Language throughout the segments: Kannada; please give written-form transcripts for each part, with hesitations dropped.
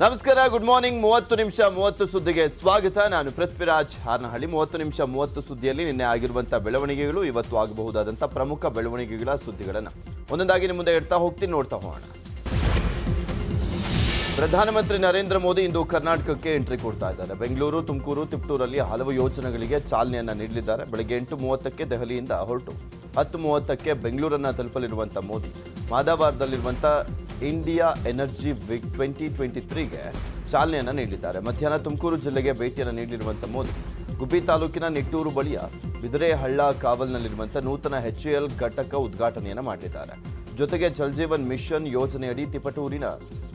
ನಮಸ್ಕಾರ, ಗುಡ್ ಮಾರ್ನಿಂಗ್. 30 ನಿಮಿಷ 30 ಸುದ್ದಿಗೆ ಸ್ವಾಗತ. ನಾನು ಪೃಥ್ವಿರಾಜ್ ಹಾರನಹಳ್ಳಿ. 30 ನಿಮಿಷ 30 ಸುದ್ದಿಯಲ್ಲಿ ನಿನ್ನೆ ಆಗಿರುವಂತಹ ಬೆಳವಣಿಗೆಗಳು, ಇವತ್ತು ಆಗಬಹುದಾದಂತಹ ಪ್ರಮುಖ ಬೆಳವಣಿಗೆಗಳ ಸುದ್ದಿಗಳನ್ನು ಒಂದೊಂದಾಗಿ ನಿಮ್ಮ ಮುಂದೆ ಇಡ್ತಾ ಹೋಗ್ತೀನಿ, ನೋಡ್ತಾ ಹೋಗೋಣ. ಪ್ರಧಾನಮಂತ್ರಿ ನರೇಂದ್ರ ಮೋದಿ ಇಂದು ಕರ್ನಾಟಕಕ್ಕೆ ಎಂಟ್ರಿ ಕೊಡ್ತಾ ಇದ್ದಾರೆ. ಬೆಂಗಳೂರು, ತುಮಕೂರು, ತಿಪಟೂರಲ್ಲಿ ಹಲವು ಯೋಜನೆಗಳಿಗೆ ಚಾಲನೆಯನ್ನ ನೀಡಲಿದ್ದಾರೆ. ಬೆಳಗ್ಗೆ 8:30ಕ್ಕೆ ದೆಹಲಿಯಿಂದ ಹೊರಟು 10:30ಕ್ಕೆ ಬೆಂಗಳೂರನ್ನ ತಲುಪಲಿರುವಂತಹ ಮೋದಿ ಮಾದಾವಾರದಲ್ಲಿರುವಂತಹ ಇಂಡಿಯಾ ಎನರ್ಜಿ ವಿಕ್ 2023ಗೆ ಚಾಲನೆಯನ್ನ ನೀಡಲಿದ್ದಾರೆ. ಮಧ್ಯಾಹ್ನ ತುಮಕೂರು ಜಿಲ್ಲೆಗೆ ಭೇಟಿಯನ್ನು ನೀಡಲಿರುವಂತಹ ಮೋದಿ ಗುಬ್ಬಿ ತಾಲೂಕಿನ ನಿಟ್ಟೂರು ಬಳಿಯ ಬಿದಿರೆಹಳ್ಳ ಕಾವಲ್ನಲ್ಲಿರುವಂತಹ ನೂತನ HAL ಘಟಕ ಉದ್ಘಾಟನೆಯನ್ನು ಮಾಡಲಿದ್ದಾರೆ. ಜೊತೆಗೆ ಜಲ್ ಜೀವನ್ ಮಿಷನ್ ಯೋಜನೆಯಡಿ ತಿಪಟೂರಿನ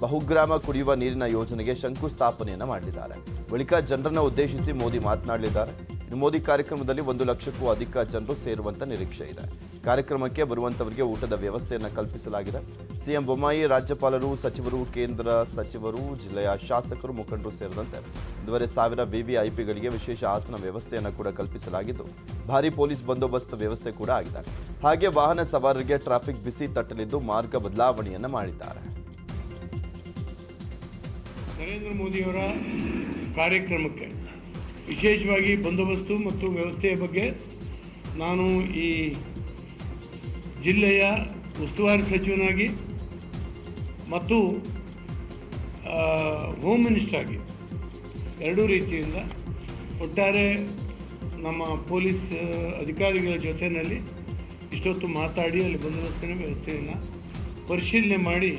ಬಹುಗ್ರಾಮ ಕುಡಿಯುವ ನೀರಿನ ಯೋಜನೆಗೆ ಶಂಕುಸ್ಥಾಪನೆಯನ್ನು ಮಾಡಲಿದ್ದಾರೆ. ಬಳಿಕ ಜನರನ್ನು ಉದ್ದೇಶಿಸಿ ಮೋದಿ ಮಾತನಾಡಲಿದ್ದಾರೆ. ಮೋದಿ ಕಾರ್ಯಕ್ರಮದಲ್ಲಿ 1 ಲಕ್ಷಕ್ಕೂ ಅಧಿಕ ಜನರು ಸೇರುವಂತ ನಿರೀಕ್ಷೆ ಇದೆ. ಕಾರ್ಯಕ್ರಮಕ್ಕೆ ಬರುವಂತವರಿಗೆ ಊಟದ ವ್ಯವಸ್ಥೆಯನ್ನು ಕಲ್ಪಿಸಲಾಗಿದೆ. ಸಿಎಂ ಬೊಮ್ಮಾಯಿ, ರಾಜ್ಯಪಾಲರು, ಸಚಿವರು, ಕೇಂದ್ರ ಸಚಿವರು, ಜಿಲ್ಲೆಯ ಶಾಸಕರು, ಮುಖಂಡರು ಸೇರಿದಂತೆ 1,500 ವಿವಿಐಪಿಗಳಿಗೆ ವಿಶೇಷ ಆಸನ ವ್ಯವಸ್ಥೆಯನ್ನು ಕೂಡ ಕಲ್ಪಿಸಲಾಗಿದ್ದು ಭಾರೀ ಪೊಲೀಸ್ ಬಂದೋಬಸ್ತ್ ವ್ಯವಸ್ಥೆ ಕೂಡ ಆಗಿದೆ. ಹಾಗೆ ವಾಹನ ಸವಾರರಿಗೆ ಟ್ರಾಫಿಕ್ ಬಿಸಿ ತಟ್ಟಲಿದ್ದು ಮಾರ್ಗ ಬದಲಾವಣೆಯನ್ನು ಮಾಡಿದ್ದಾರೆ. ನರೇಂದ್ರ ಮೋದಿಯವರ ಕಾರ್ಯಕ್ರಮಕ್ಕೆ ವಿಶೇಷವಾಗಿ ಬಂದೋಬಸ್ತು ಮತ್ತು ವ್ಯವಸ್ಥೆಯ ಬಗ್ಗೆ ನಾನು ಈ ಜಿಲ್ಲೆಯ ಉಸ್ತುವಾರಿ ಸಚಿವನಾಗಿ ಮತ್ತು ಹೋಮ್ ಮಿನಿಸ್ಟರ್ ಆಗಿ ಎರಡೂ ರೀತಿಯಿಂದ ಒಟ್ಟಾರೆ ನಮ್ಮ ಪೊಲೀಸ್ ಅಧಿಕಾರಿಗಳ ಜೊತೆಯಲ್ಲಿ ಇಷ್ಟೊತ್ತು ಮಾತಾಡಿ ಅಲ್ಲಿ ಬಂದೋಬಸ್ತಿನ ವ್ಯವಸ್ಥೆಯನ್ನು ಪರಿಶೀಲನೆ ಮಾಡಿ.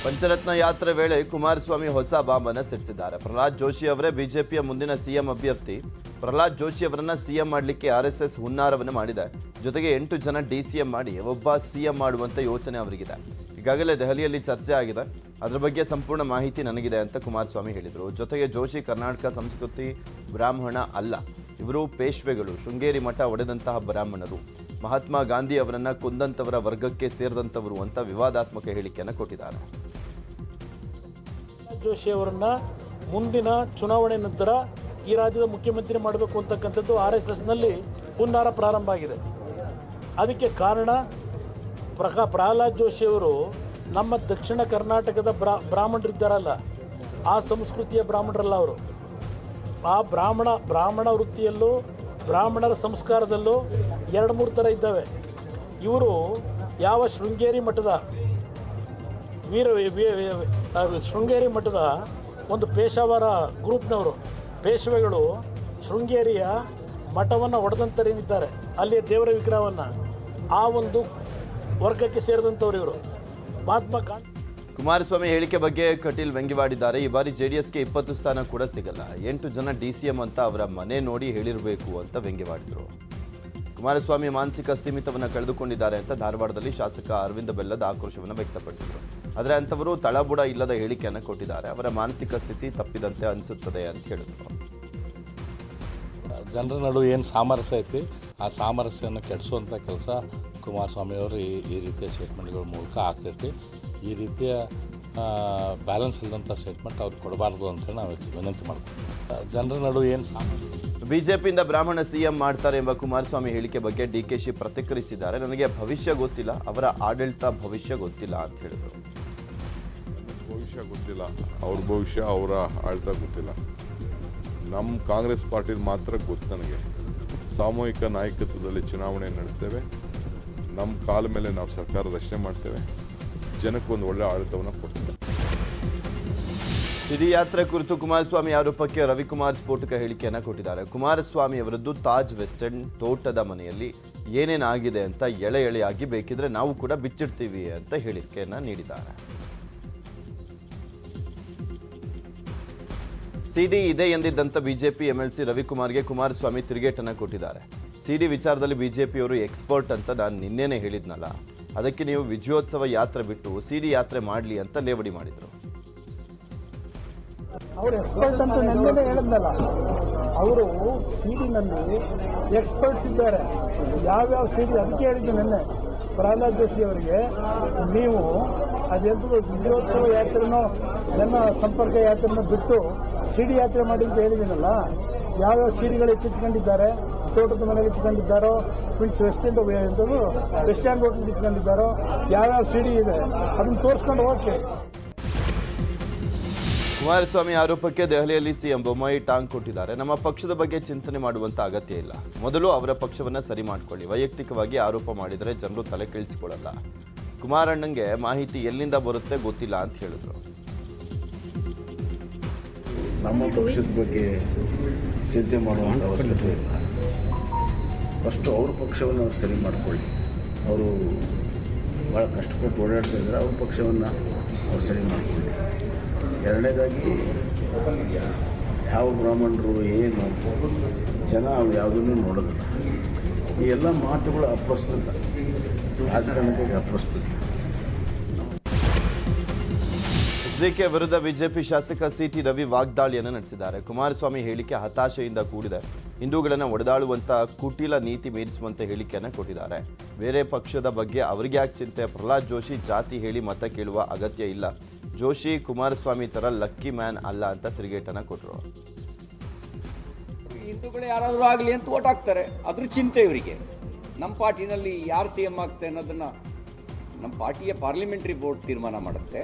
ಪಂಚರತ್ನ ಯಾತ್ರೆ ವೇಳೆ ಕುಮಾರಸ್ವಾಮಿ ಹೊಸ ಬಾಂಬನ್ನು ಸಿಡಿಸಿದ್ದಾರೆ. ಪ್ರಹ್ಲಾದ್ ಜೋಶಿ ಅವರೇ ಬಿಜೆಪಿಯ ಮುಂದಿನ ಸಿಎಂ ಅಭ್ಯರ್ಥಿ. ಪ್ರಹ್ಲಾದ್ ಜೋಶಿ ಅವರನ್ನ ಸಿಎಂ ಮಾಡಲಿಕ್ಕೆ RSS ಹುನ್ನಾರವನ್ನು ಮಾಡಿದೆ. ಜೊತೆಗೆ 8 ಜನ DCM ಮಾಡಿ ಒಬ್ಬ ಸಿಎಂ ಮಾಡುವಂತ ಯೋಚನೆ ಅವರಿಗಿದೆ. ಈಗಾಗಲೇ ದೆಹಲಿಯಲ್ಲಿ ಚರ್ಚೆ ಆಗಿದೆ. ಅದರ ಬಗ್ಗೆ ಸಂಪೂರ್ಣ ಮಾಹಿತಿ ನನಗಿದೆ ಅಂತ ಕುಮಾರಸ್ವಾಮಿ ಹೇಳಿದರು. ಜೊತೆಗೆ ಜೋಶಿ ಕರ್ನಾಟಕ ಸಂಸ್ಕೃತಿ ಬ್ರಾಹ್ಮಣ ಅಲ್ಲ, ಇವರು ಪೇಶ್ವೆಗಳು, ಶೃಂಗೇರಿ ಮಠ ಒಡೆದಂತಹ ಬ್ರಾಹ್ಮಣರು, ಮಹಾತ್ಮ ಗಾಂಧಿ ಅವರನ್ನ ಕೊಂದಂತವರ ವರ್ಗಕ್ಕೆ ಸೇರಿದಂತವರು ಅಂತ ವಿವಾದಾತ್ಮಕ ಹೇಳಿಕೆಯನ್ನು ಕೊಟ್ಟಿದ್ದಾರೆ. ಜೋಶಿ ಅವರನ್ನ ಮುಂದಿನ ಚುನಾವಣೆ ನಂತರ ಈ ರಾಜ್ಯದ ಮುಖ್ಯಮಂತ್ರಿ ಮಾಡಬೇಕು ಅಂತಕ್ಕಂಥದ್ದು RSSನಲ್ಲಿ ಹುನ್ನಾರ ಪ್ರಾರಂಭ ಆಗಿದೆ. ಅದಕ್ಕೆ ಕಾರಣ ಪ್ರಹ್ಲಾದ್ ಜೋಶಿ ಅವರು ನಮ್ಮ ದಕ್ಷಿಣ ಕರ್ನಾಟಕದ ಬ್ರಾಹ್ಮಣರಿದ್ದಾರಲ್ಲ, ಆ ಸಂಸ್ಕೃತಿಯ ಬ್ರಾಹ್ಮಣರಲ್ಲ ಅವರು. ಆ ಬ್ರಾಹ್ಮಣ ವೃತ್ತಿಯಲ್ಲೂ ಬ್ರಾಹ್ಮಣರ ಸಂಸ್ಕಾರದಲ್ಲೂ 2-3 ಥರ ಇದ್ದಾವೆ. ಇವರು ಯಾವ ಶೃಂಗೇರಿ ಮಠದ ಶೃಂಗೇರಿ ಮಠದ ಒಂದು ಪೇಶಾವರ ಗ್ರೂಪ್ನವರು, ಪೇಶ್ವೆಗಳು ಶೃಂಗೇರಿಯ ಮಠವನ್ನು ಒಡೆದಂತರೇನಿದ್ದಾರೆ, ಅಲ್ಲಿಯ ದೇವರ ವಿಗ್ರಹವನ್ನು, ಆ ಒಂದು ವರ್ಗಕ್ಕೆ ಸೇರಿದಂಥವ್ರು ಇವರು. ಮಹಾತ್ಮ ಗಾಂಧಿ. ಕುಮಾರಸ್ವಾಮಿ ಹೇಳಿಕೆ ಬಗ್ಗೆ ಕಟೀಲ್ ವ್ಯಂಗ್ಯವಾಡಿದ್ದಾರೆ. ಈ ಬಾರಿ JDSಗೆ 20 ಸ್ಥಾನ ಕೂಡ ಸಿಗಲ್ಲ, 8 ಜನ DCM ಅಂತ ಅವರ ಮನೆ ನೋಡಿ ಹೇಳಿರಬೇಕು ಅಂತ ವ್ಯಂಗ್ಯವಾಡಿದರು. ಕುಮಾರಸ್ವಾಮಿ ಮಾನಸಿಕ ಸ್ಥಿಮಿತವನ್ನು ಕಳೆದುಕೊಂಡಿದ್ದಾರೆ ಅಂತ ಧಾರವಾಡದಲ್ಲಿ ಶಾಸಕ ಅರವಿಂದ ಬೆಲ್ಲದ ಆಕ್ರೋಶವನ್ನು ವ್ಯಕ್ತಪಡಿಸಿದರು. ಆದರೆ ಅಂಥವರು ತಳಬುಡ ಇಲ್ಲದ ಹೇಳಿಕೆಯನ್ನು ಕೊಟ್ಟಿದ್ದಾರೆ. ಅವರ ಮಾನಸಿಕ ಸ್ಥಿತಿ ತಪ್ಪಿದಂತೆ ಅನಿಸುತ್ತದೆ ಅಂತ ಹೇಳಿದರು. ಜನರ ನಡುವೆ ಏನು ಸಾಮರಸ್ಯ ಐತಿ, ಆ ಸಾಮರಸ್ಯವನ್ನು ಕೆಡಿಸುವಂಥ ಕೆಲಸ ಕುಮಾರಸ್ವಾಮಿ ಅವರು ಈ ರೀತಿಯ ಸ್ಟೇಟ್ಮೆಂಟ್ಗಳ ಮೂಲಕ ಆಗ್ತೈತಿ. ಈ ರೀತಿಯ ಬ್ಯಾಲೆನ್ಸ್ ಇಲ್ಲದಂಥ ಸ್ಟೇಟ್ಮೆಂಟ್ ಅವ್ರಿಗೆ ಕೊಡಬಾರ್ದು ಅಂತ ನಾವು ವಿನಂತಿ ಮಾಡ್ತೀವಿ. ಜನರ ನಡುವೆ ಏನು ಬಿಜೆಪಿಯಿಂದ ಬ್ರಾಹ್ಮಣ ಸಿಎಂ ಮಾಡ್ತಾರೆ ಎಂಬ ಕುಮಾರಸ್ವಾಮಿ ಹೇಳಿಕೆ ಬಗ್ಗೆ DKಶಿ ಪ್ರತಿಕ್ರಿಯಿಸಿದ್ದಾರೆ. ನನಗೆ ಭವಿಷ್ಯ ಗೊತ್ತಿಲ್ಲ, ಅವರ ಆಡಳಿತ ಭವಿಷ್ಯ ಗೊತ್ತಿಲ್ಲ ಅಂತ ಹೇಳಿದರು. ಭವಿಷ್ಯ ಗೊತ್ತಿಲ್ಲ, ಅವ್ರ ಭವಿಷ್ಯ, ಅವರ ಆಡಳಿತ ಗೊತ್ತಿಲ್ಲ. ನಮ್ಮ ಕಾಂಗ್ರೆಸ್ ಪಾರ್ಟಿದ ಮಾತ್ರ ಗೊತ್ತು ನನಗೆ. ಸಾಮೂಹಿಕ ನಾಯಕತ್ವದಲ್ಲಿ ಚುನಾವಣೆ ನಡೆಸ್ತೇವೆ, ನಮ್ಮ ಕಾಲ ಮೇಲೆ ನಾವು ಸರ್ಕಾರ ರಚನೆ ಮಾಡ್ತೇವೆ, ಜನಕ್ಕೊಂದು ಒಳ್ಳೆ ಆಡಳಿತವನ್ನು ಕೊಡ್ತೇವೆ. ಸಿಡಿ ಯಾತ್ರೆ ಕುರಿತು ಕುಮಾರಸ್ವಾಮಿ ಆರೋಪಕ್ಕೆ ರವಿಕುಮಾರ್ ಸ್ಫೋಟಕ ಹೇಳಿಕೆಯನ್ನು ಕೊಟ್ಟಿದ್ದಾರೆ. ಕುಮಾರಸ್ವಾಮಿ ಅವರದ್ದು ತಾಜ್ ವೆಸ್ಟ್ ಎಂಡ್ ತೋಟದ ಮನೆಯಲ್ಲಿ ಏನೇನಾಗಿದೆ ಅಂತ ಎಳೆಯಾಗಿ ಬೇಕಿದ್ರೆ ನಾವು ಕೂಡ ಬಿಚ್ಚಿಡ್ತೀವಿ ಅಂತ ಹೇಳಿಕೆಯನ್ನು ನೀಡಿದ್ದಾರೆ. ಸಿಡಿ ಇದೆ ಎಂದಿದ್ದಂಥ ಬಿಜೆಪಿ MLC ರವಿಕುಮಾರ್ಗೆ ಕುಮಾರಸ್ವಾಮಿ ತಿರುಗೇಟನ್ನು ಕೊಟ್ಟಿದ್ದಾರೆ. ಸಿಡಿ ವಿಚಾರದಲ್ಲಿ ಬಿಜೆಪಿಯವರು ಎಕ್ಸ್ಪರ್ಟ್ ಅಂತ ನಾನು ನಿನ್ನೆನೇ ಹೇಳಿದ್ನಲ್ಲ, ಅದಕ್ಕೆ ನೀವು ವಿಜಯೋತ್ಸವ ಯಾತ್ರೆ ಬಿಟ್ಟು ಸಿಡಿ ಯಾತ್ರೆ ಮಾಡಲಿ ಅಂತ ಲೇವಡಿ ಮಾಡಿದರು. ಅವರು ಎಕ್ಸ್ಪರ್ಟ್ ಅಂತ ನೆನ್ನೆನೇ ಹೇಳಿದ್ನಲ್ಲ, ಅವರು ಸಿಡಿನಲ್ಲಿ ಎಕ್ಸ್ಪರ್ಟ್ಸ್ ಇದ್ದಾರೆ. ಯಾವ್ಯಾವ ಸಿಡಿ ಅದಕ್ಕೆ ಹೇಳಿದ್ದು ನಿನ್ನೆ ಪ್ರಹ್ಲಾದ್ ಜೋಶಿ ಅವರಿಗೆ, ನೀವು ಅದೆಂತೂ ವಿಜಯೋತ್ಸವ ಯಾತ್ರೆನೋ ಜನ ಸಂಪರ್ಕ ಯಾತ್ರೆನೋ ಬಿಟ್ಟು ಸಿಡಿ ಯಾತ್ರೆ ಮಾಡಿ ಅಂತ ಹೇಳಿದ್ದೀನಲ್ಲ. ಯಾವ್ಯಾವ ಸಿಡಿಗಳು ಎತ್ತಿಟ್ಕೊಂಡಿದ್ದಾರೆ, ತೋಟದ ಮನೆಗೆ ಇಟ್ಕೊಂಡಿದ್ದಾರೋ, means West End West Stand hotel ಇಟ್ಕೊಂಡಿದ್ದಾರೋ, ಯಾವ್ಯಾವ ಸಿಡಿ ಇದೆ ಅದನ್ನು ತೋರಿಸ್ಕೊಂಡು ಹೋಗ್ತೇವೆ. ಕುಮಾರಸ್ವಾಮಿ ಆರೋಪಕ್ಕೆ ದೆಹಲಿಯಲ್ಲಿ ಸಿಎಂ ಬೊಮ್ಮಾಯಿ ಟಾಂಗ್ ಕೊಟ್ಟಿದ್ದಾರೆ. ನಮ್ಮ ಪಕ್ಷದ ಬಗ್ಗೆ ಚಿಂತನೆ ಮಾಡುವಂತ ಅಗತ್ಯ ಇಲ್ಲ. ಮೊದಲು ಅವರ ಪಕ್ಷವನ್ನ ಸರಿ ಮಾಡಿಕೊಳ್ಳಿ. ವೈಯಕ್ತಿಕವಾಗಿ ಆರೋಪ ಮಾಡಿದರೆ ಜನರು ತಲೆ ಕೆಡಿಸಿಕೊಳ್ಳಲ್ಲ. ಕುಮಾರಣ್ಣಂಗೆ ಮಾಹಿತಿ ಎಲ್ಲಿಂದ ಬರುತ್ತೆ ಗೊತ್ತಿಲ್ಲ ಅಂತ ಹೇಳಿದ್ರು. ನಮ್ಮ ಪಕ್ಷದ ಬಗ್ಗೆ ಚಿಂತೆ ಮಾಡುವಂಥ ಅವಶ್ಯಕತೆ ಇಲ್ಲ. ಫಸ್ಟು ಅವ್ರ ಪಕ್ಷವನ್ನು ಅವ್ರು ಸರಿ ಮಾಡಿಕೊಳ್ಳಿ. ಅವರು ಭಾಳ ಕಷ್ಟಪಟ್ಟು ಓಡಾಡ್ತಾ ಇದ್ದಾರೆ. ಅವ್ರ ಪಕ್ಷವನ್ನು ಅವ್ರು ಸರಿ ಮಾಡಿಕೊಳ್ಳಿ. ಎರಡನೇದಾಗಿ ಯಾವ ಬ್ರಾಹ್ಮಣರು ಏನು ಜನ ಅವ್ರು ಯಾವುದನ್ನು ನೋಡೋದಿಲ್ಲ. ಈ ಎಲ್ಲ ಮಾತುಗಳು ಅಪ್ರಸ್ತುತ, ರಾಜಕಾರಣಕ್ಕೆ ಅಪ್ರಸ್ತುತ. ಎಚ್ಡಿಕೆ ವಿರುದ್ಧ ಬಿಜೆಪಿ ಶಾಸಕ ಸಿಟಿ ರವಿ ವಾಗ್ದಾಳಿಯನ್ನು ನಡೆಸಿದ್ದಾರೆ. ಕುಮಾರಸ್ವಾಮಿ ಹೇಳಿಕೆ ಹತಾಶೆಯಿಂದ ಕೂಡಿದೆ. ಹಿಂದೂಗಳನ್ನು ಒಡೆದಾಳುವಂತ ಕುಟಿಲ ನೀತಿ ಮೀರಿಸುವಂತೆ ಹೇಳಿಕೆಯನ್ನು ಕೊಟ್ಟಿದ್ದಾರೆ. ಬೇರೆ ಪಕ್ಷದ ಬಗ್ಗೆ ಅವರಿಗೆ ಯಾಕೆ ಚಿಂತೆ? ಪ್ರಹ್ಲಾದ್ ಜೋಶಿ ಜಾತಿ ಹೇಳಿ ಮತ ಕೇಳುವ ಅಗತ್ಯ ಇಲ್ಲ. ಜೋಶಿ ಕುಮಾರಸ್ವಾಮಿ ತರ ಲಕ್ಕಿ ಮ್ಯಾನ್ ಅಲ್ಲ ಅಂತ ತಿರುಗೇಟನ್ನು ಕೊಟ್ಟರು. ಹಿಂದೂಗಳು ಯಾರಾದರೂ ಆಗಲಿ ಅಂತ ಓಟ್ ಹಾಕ್ತಾರೆ, ಅದ್ರ ಚಿಂತೆ ಇವರಿಗೆ. ನಮ್ಮ ಪಾರ್ಟಿನಲ್ಲಿ ಯಾರು CM ಆಗ್ತಾರೆ ಅನ್ನೋದನ್ನು ನಮ್ಮ ಪಾರ್ಟಿಯ ಪಾರ್ಲಿಮೆಂಟ್ರಿ ಬೋರ್ಡ್ ತೀರ್ಮಾನ ಮಾಡುತ್ತೆ.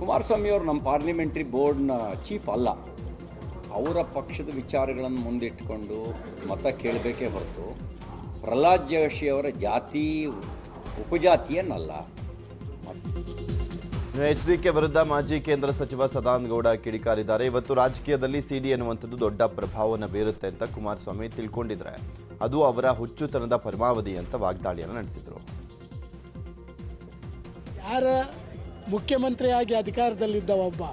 ಕುಮಾರಸ್ವಾಮಿ ಅವರು ನಮ್ಮ ಪಾರ್ಲಿಮೆಂಟ್ರಿ ಬೋರ್ಡ್ನ ಚೀಫ್ ಅಲ್ಲ. ಅವರ ಪಕ್ಷದ ವಿಚಾರಗಳನ್ನು ಮುಂದಿಟ್ಟುಕೊಂಡು ಮತ ಕೇಳಬೇಕೇ ಹೊರತು ಪ್ರಹ್ಲಾದ್ ಜೋಶಿ ಅವರ ಜಾತಿ ಉಪಜಾತಿಯನ್ನಲ್ಲ. ಎಚ್ಡಿಕೆ ವಿರುದ್ಧ ಮಾಜಿ ಕೇಂದ್ರ ಸಚಿವ ಸದಾನಂದ ಗೌಡ ಕಿಡಿಕಾರಿದ್ದಾರೆ. ಇವತ್ತು ರಾಜಕೀಯದಲ್ಲಿ ಸಿಡಿ ಎನ್ನುವಂಥದ್ದು ದೊಡ್ಡ ಪ್ರಭಾವವನ್ನು ಬೀರುತ್ತೆ ಅಂತ ಕುಮಾರಸ್ವಾಮಿ ತಿಳ್ಕೊಂಡಿದ್ರೆ ಅದು ಅವರ ಹುಚ್ಚುತನದ ಪರಮಾವಧಿ ಅಂತ ವಾಗ್ದಾಳಿಯನ್ನು ನಡೆಸಿದರು. ಯಾರ ಮುಖ್ಯಮಂತ್ರಿಯಾಗಿ ಅಧಿಕಾರದಲ್ಲಿದ್ದ ಒಬ್ಬ,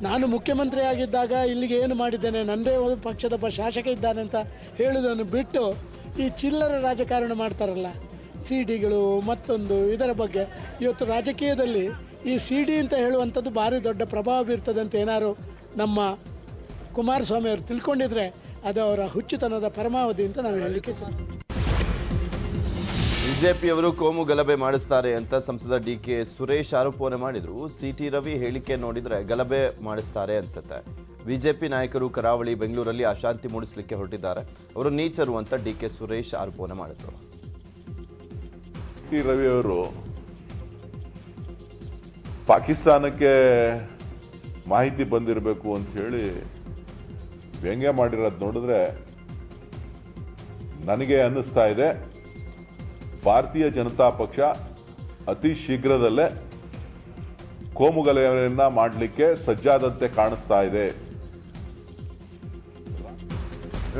ನಾನು ಮುಖ್ಯಮಂತ್ರಿ ಆಗಿದ್ದಾಗ ಇಲ್ಲಿಗೆ ಏನು ಮಾಡಿದ್ದೇನೆ, ನನ್ನದೇ ಒಂದು ಪಕ್ಷದ ಶಾಸಕ ಇದ್ದಾನೆ ಅಂತ ಹೇಳುವುದನ್ನು ಬಿಟ್ಟು ಈ ಚಿಲ್ಲರೆ ರಾಜಕಾರಣ ಮಾಡ್ತಾರಲ್ಲ, ಸಿಡಿಗಳು ಮತ್ತೊಂದು ಇದರ ಬಗ್ಗೆ ಇವತ್ತು ರಾಜಕೀಯದಲ್ಲಿ ಈ ಸಿಡಿ ಅಂತ ಹೇಳುವಂಥದ್ದು ಭಾರಿ ದೊಡ್ಡ ಪ್ರಭಾವ ಬೀರ್ತದೆ ಅಂತ ಏನಾದ್ರು ನಮ್ಮ ಕುಮಾರಸ್ವಾಮಿ ಅವರು ತಿಳ್ಕೊಂಡಿದ್ರೆ ಅದು ಅವರ ಹುಚ್ಚುತನದ ಪರಮಾವಧಿ ಅಂತ ನಾವು ಹೇಳಲಿಕ್ಕೆ. ಬಿಜೆಪಿಯವರು ಕೋಮು ಗಲಭೆ ಮಾಡಿಸ್ತಾರೆ ಅಂತ ಸಂಸದ ಡಿಕೆ ಸುರೇಶ್ ಆರೋಪವನ್ನು ಮಾಡಿದ್ರು. ಸಿಟಿ ರವಿ ಹೇಳಿಕೆ ನೋಡಿದ್ರೆ ಗಲಭೆ ಮಾಡಿಸ್ತಾರೆ ಅನ್ಸುತ್ತೆ. ಬಿಜೆಪಿ ನಾಯಕರು ಕರಾವಳಿ ಬೆಂಗಳೂರಲ್ಲಿ ಅಶಾಂತಿ ಮೂಡಿಸಲಿಕ್ಕೆ ಹೊರಟಿದ್ದಾರೆ. ಅವರು ನೀಚರು ಅಂತ ಡಿಕೆ ಸುರೇಶ್ ಆರೋಪವನ್ನು ಮಾಡಿದ್ರು. ಸಿಟಿ ರವಿ ಅವರು ಪಾಕಿಸ್ತಾನಕ್ಕೆ ಮಾಹಿತಿ ಬಂದಿರಬೇಕು ಅಂತ ಹೇಳಿ ವ್ಯಂಗ್ಯ ಮಾಡಿರೋದು ನೋಡಿದ್ರೆ ನನಗೆ ಅನ್ನಿಸ್ತಾ ಇದೆ ಭಾರತೀಯ ಜನತಾ ಪಕ್ಷ ಅತಿ ಶೀಘ್ರದಲ್ಲೇ ಕೋಮುಗಲಭೆಯನ್ನ ಮಾಡಲಿಕ್ಕೆ ಸಜ್ಜಾದಂತೆ ಕಾಣಿಸ್ತಾ ಇದೆ.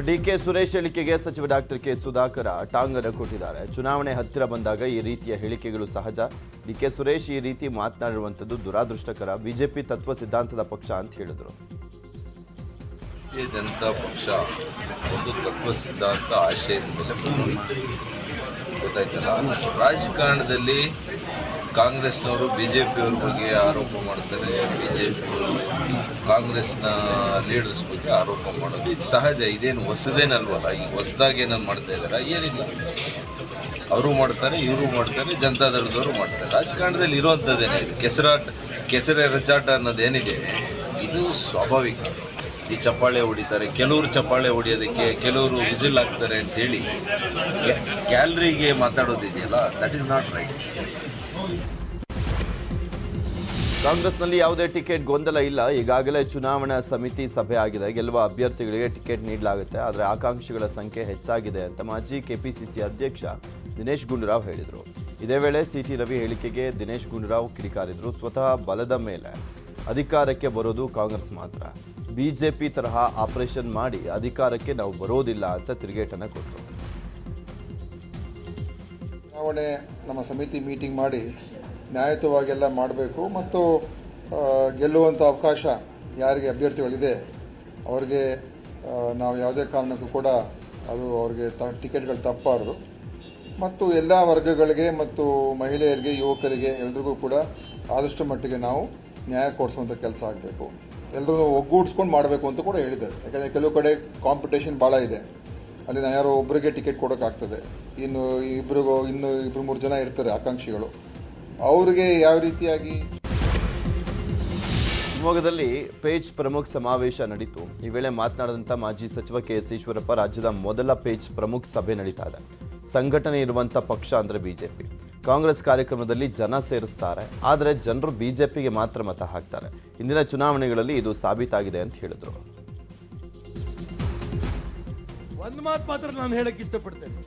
ಡಿಕೆ ಸುರೇಶ್ ಹೇಳಿಕೆಗೆ ಸಚಿವ ಡಾಕ್ಟರ್ ಕೆ ಸುಧಾಕರ್ ಟಾಂಗನ್ನು ಕೊಟ್ಟಿದ್ದಾರೆ. ಚುನಾವಣೆ ಹತ್ತಿರ ಬಂದಾಗ ಈ ರೀತಿಯ ಹೇಳಿಕೆಗಳು ಸಹಜ. ಡಿಕೆ ಸುರೇಶ್ ಈ ರೀತಿ ಮಾತನಾಡಿರುವಂಥದ್ದು ದುರಾದೃಷ್ಟಕರ. ಬಿಜೆಪಿ ತತ್ವ ಸಿದ್ಧಾಂತದ ಪಕ್ಷ ಅಂತ ಹೇಳಿದರು. ಭಾರತೀಯ ಜನತಾ ಪಕ್ಷ ಒಂದು ತತ್ವ ಸಿದ್ಧಾಂತ ಆಶಯದ ಮೇಲೆ ಬಂದಿದೆ, ಗೊತ್ತಾಯ್ತಲ್ಲ. ರಾಜಕಾರಣದಲ್ಲಿ ಕಾಂಗ್ರೆಸ್ನವರು ಬಿಜೆಪಿಯವ್ರ ಬಗ್ಗೆ ಆರೋಪ ಮಾಡ್ತಾರೆ, ಬಿಜೆಪಿಯವರು ಕಾಂಗ್ರೆಸ್ನ ಲೀಡರ್ಸ್ ಬಗ್ಗೆ ಆರೋಪ ಮಾಡೋದು ಇದು ಸಹಜ. ಇದೇನು ಹೊಸದೇನಲ್ವಲ್ಲ. ಈಗ ಹೊಸದಾಗಿ ಏನಾದ್ರು ಮಾಡ್ತಾ ಇದ್ದಾರೆ ಏನಿಲ್ಲ. ಅವರು ಮಾಡ್ತಾರೆ, ಇವರು ಮಾಡ್ತಾರೆ, ಜನತಾದಳದವರು ಮಾಡ್ತಾರೆ. ರಾಜಕಾರಣದಲ್ಲಿ ಇರುವಂಥದ್ದೇನೆ ಇದು. ಕೆಸರೆ ರಚಾಟ ಅನ್ನೋದೇನಿದೆ ಇದು ಸ್ವಾಭಾವಿಕ. ಈ ಚಪ್ಪಾಳೆ ಹೊಡಿತಾರೆ, ಕೆಲವರು ಚಪ್ಪಾಳೆ ಹೊಡಿಯೋದಕ್ಕೆ, ಕೆಲವರು ವಿಸಿಲ್ ಹಾಕ್ತಾರೆ ಅಂತೇಳಿ ಗ್ಯಾಲರಿಗೆ ಮಾತಾಡೋದಿದೆಯಲ್ಲ, ದಟ್ ಈಸ್ ನಾಟ್ ರೈಟ್. ಕಾಂಗ್ರೆಸ್ನಲ್ಲಿ ಯಾವುದೇ ಟಿಕೆಟ್ ಗೊಂದಲ ಇಲ್ಲ. ಈಗಾಗಲೇ ಚುನಾವಣಾ ಸಮಿತಿ ಸಭೆ ಆಗಿದೆ. ಗೆಲ್ಲುವ ಅಭ್ಯರ್ಥಿಗಳಿಗೆ ಟಿಕೆಟ್ ನೀಡಲಾಗುತ್ತೆ. ಆದರೆ ಆಕಾಂಕ್ಷಿಗಳ ಸಂಖ್ಯೆ ಹೆಚ್ಚಾಗಿದೆ ಅಂತ ಮಾಜಿ ಕೆಪಿಸಿಸಿ ಅಧ್ಯಕ್ಷ ದಿನೇಶ್ ಗುಂಡೂರಾವ್ ಹೇಳಿದರು. ಇದೇ ವೇಳೆ ಸಿಟಿ ರವಿ ಹೇಳಿಕೆಗೆ ದಿನೇಶ್ ಗುಂಡೂರಾವ್ ಕಿಡಿಕಾರಿದ್ರು. ಸ್ವತಃ ಬಲದ ಮೇಲೆ ಅಧಿಕಾರಕ್ಕೆ ಬರೋದು ಕಾಂಗ್ರೆಸ್ ಮಾತ್ರ. ಬಿಜೆಪಿ ತರಹ ಆಪರೇಷನ್ ಮಾಡಿ ಅಧಿಕಾರಕ್ಕೆ ನಾವು ಬರೋದಿಲ್ಲ ಅಂತ ತಿರುಗೇಟನ್ನು ಕೊಟ್ಟರು. ಚುನಾವಣೆ ನಮ್ಮ ಸಮಿತಿ ಮೀಟಿಂಗ್ ಮಾಡಿ ನ್ಯಾಯಯುತವಾಗೆಲ್ಲ ಮಾಡಬೇಕು ಮತ್ತು ಗೆಲ್ಲುವಂಥ ಅವಕಾಶ ಯಾರಿಗೆ ಅಭ್ಯರ್ಥಿಗಳಿದೆ ಅವರಿಗೆ ನಾವು ಯಾವುದೇ ಕಾರಣಕ್ಕೂ ಕೂಡ ಅದು ಅವ್ರಿಗೆ ಟಿಕೆಟ್ಗಳು ತಪ್ಪಬಾರ್ದು. ಮತ್ತು ಎಲ್ಲ ವರ್ಗಗಳಿಗೆ ಮತ್ತು ಮಹಿಳೆಯರಿಗೆ, ಯುವಕರಿಗೆ ಎಲ್ರಿಗೂ ಕೂಡ ಆದಷ್ಟು ಮಟ್ಟಿಗೆ ನಾವು ನ್ಯಾಯ ಕೊಡಿಸುವಂಥ ಕೆಲಸ ಆಗಬೇಕು. ಎಲ್ಲರೂ ಒಗ್ಗೂಡಿಸ್ಕೊಂಡು ಮಾಡಬೇಕು ಅಂತ ಕೂಡ ಹೇಳಿದ್ದಾರೆ. ಯಾಕಂದರೆ ಕೆಲವು ಕಡೆ ಕಾಂಪಿಟೇಷನ್ ಭಾಳ ಇದೆ. ಅಲ್ಲಿ ನಾವು ಯಾರೋ ಒಬ್ಬರಿಗೆ ಟಿಕೆಟ್ ಕೊಡೋಕ್ಕಾಗ್ತದೆ, ಇನ್ನು ಇಬ್ಬರು ಮೂರು ಜನ ಇರ್ತಾರೆ ಆಕಾಂಕ್ಷಿಗಳು, ಅವರಿಗೆ ಯಾವ ರೀತಿಯಾಗಿ. ಶಿವಮೊಗ್ಗದಲ್ಲಿ ಪೇಜ್ ಪ್ರಮುಖ ಸಮಾವೇಶ ನಡೀತು. ಈ ವೇಳೆ ಮಾತನಾಡಿದಂಥ ಮಾಜಿ ಸಚಿವ ಕೆಎಸ್ ಈಶ್ವರಪ್ಪ, ರಾಜ್ಯದ ಮೊದಲ ಪೇಜ್ ಪ್ರಮುಖ ಸಭೆ ನಡೀತಾ ಇದೆ. ಸಂಘಟನೆ ಇರುವಂಥ ಪಕ್ಷ ಅಂದರೆ ಬಿಜೆಪಿ. ಕಾಂಗ್ರೆಸ್ ಕಾರ್ಯಕ್ರಮದಲ್ಲಿ ಜನ ಸೇರಿಸ್ತಾರೆ, ಆದರೆ ಜನರು ಬಿಜೆಪಿಗೆ ಮಾತ್ರ ಮತ ಹಾಕ್ತಾರೆ. ಇಂದಿನ ಚುನಾವಣೆಗಳಲ್ಲಿ ಇದು ಸಾಬೀತಾಗಿದೆ ಅಂತ ಹೇಳಿದ್ರು. ಒಂದು ಮಾತು ಮಾತ್ರ ನಾನು ಹೇಳಕ್ಕೆ ಇಷ್ಟಪಡ್ತೇನೆ.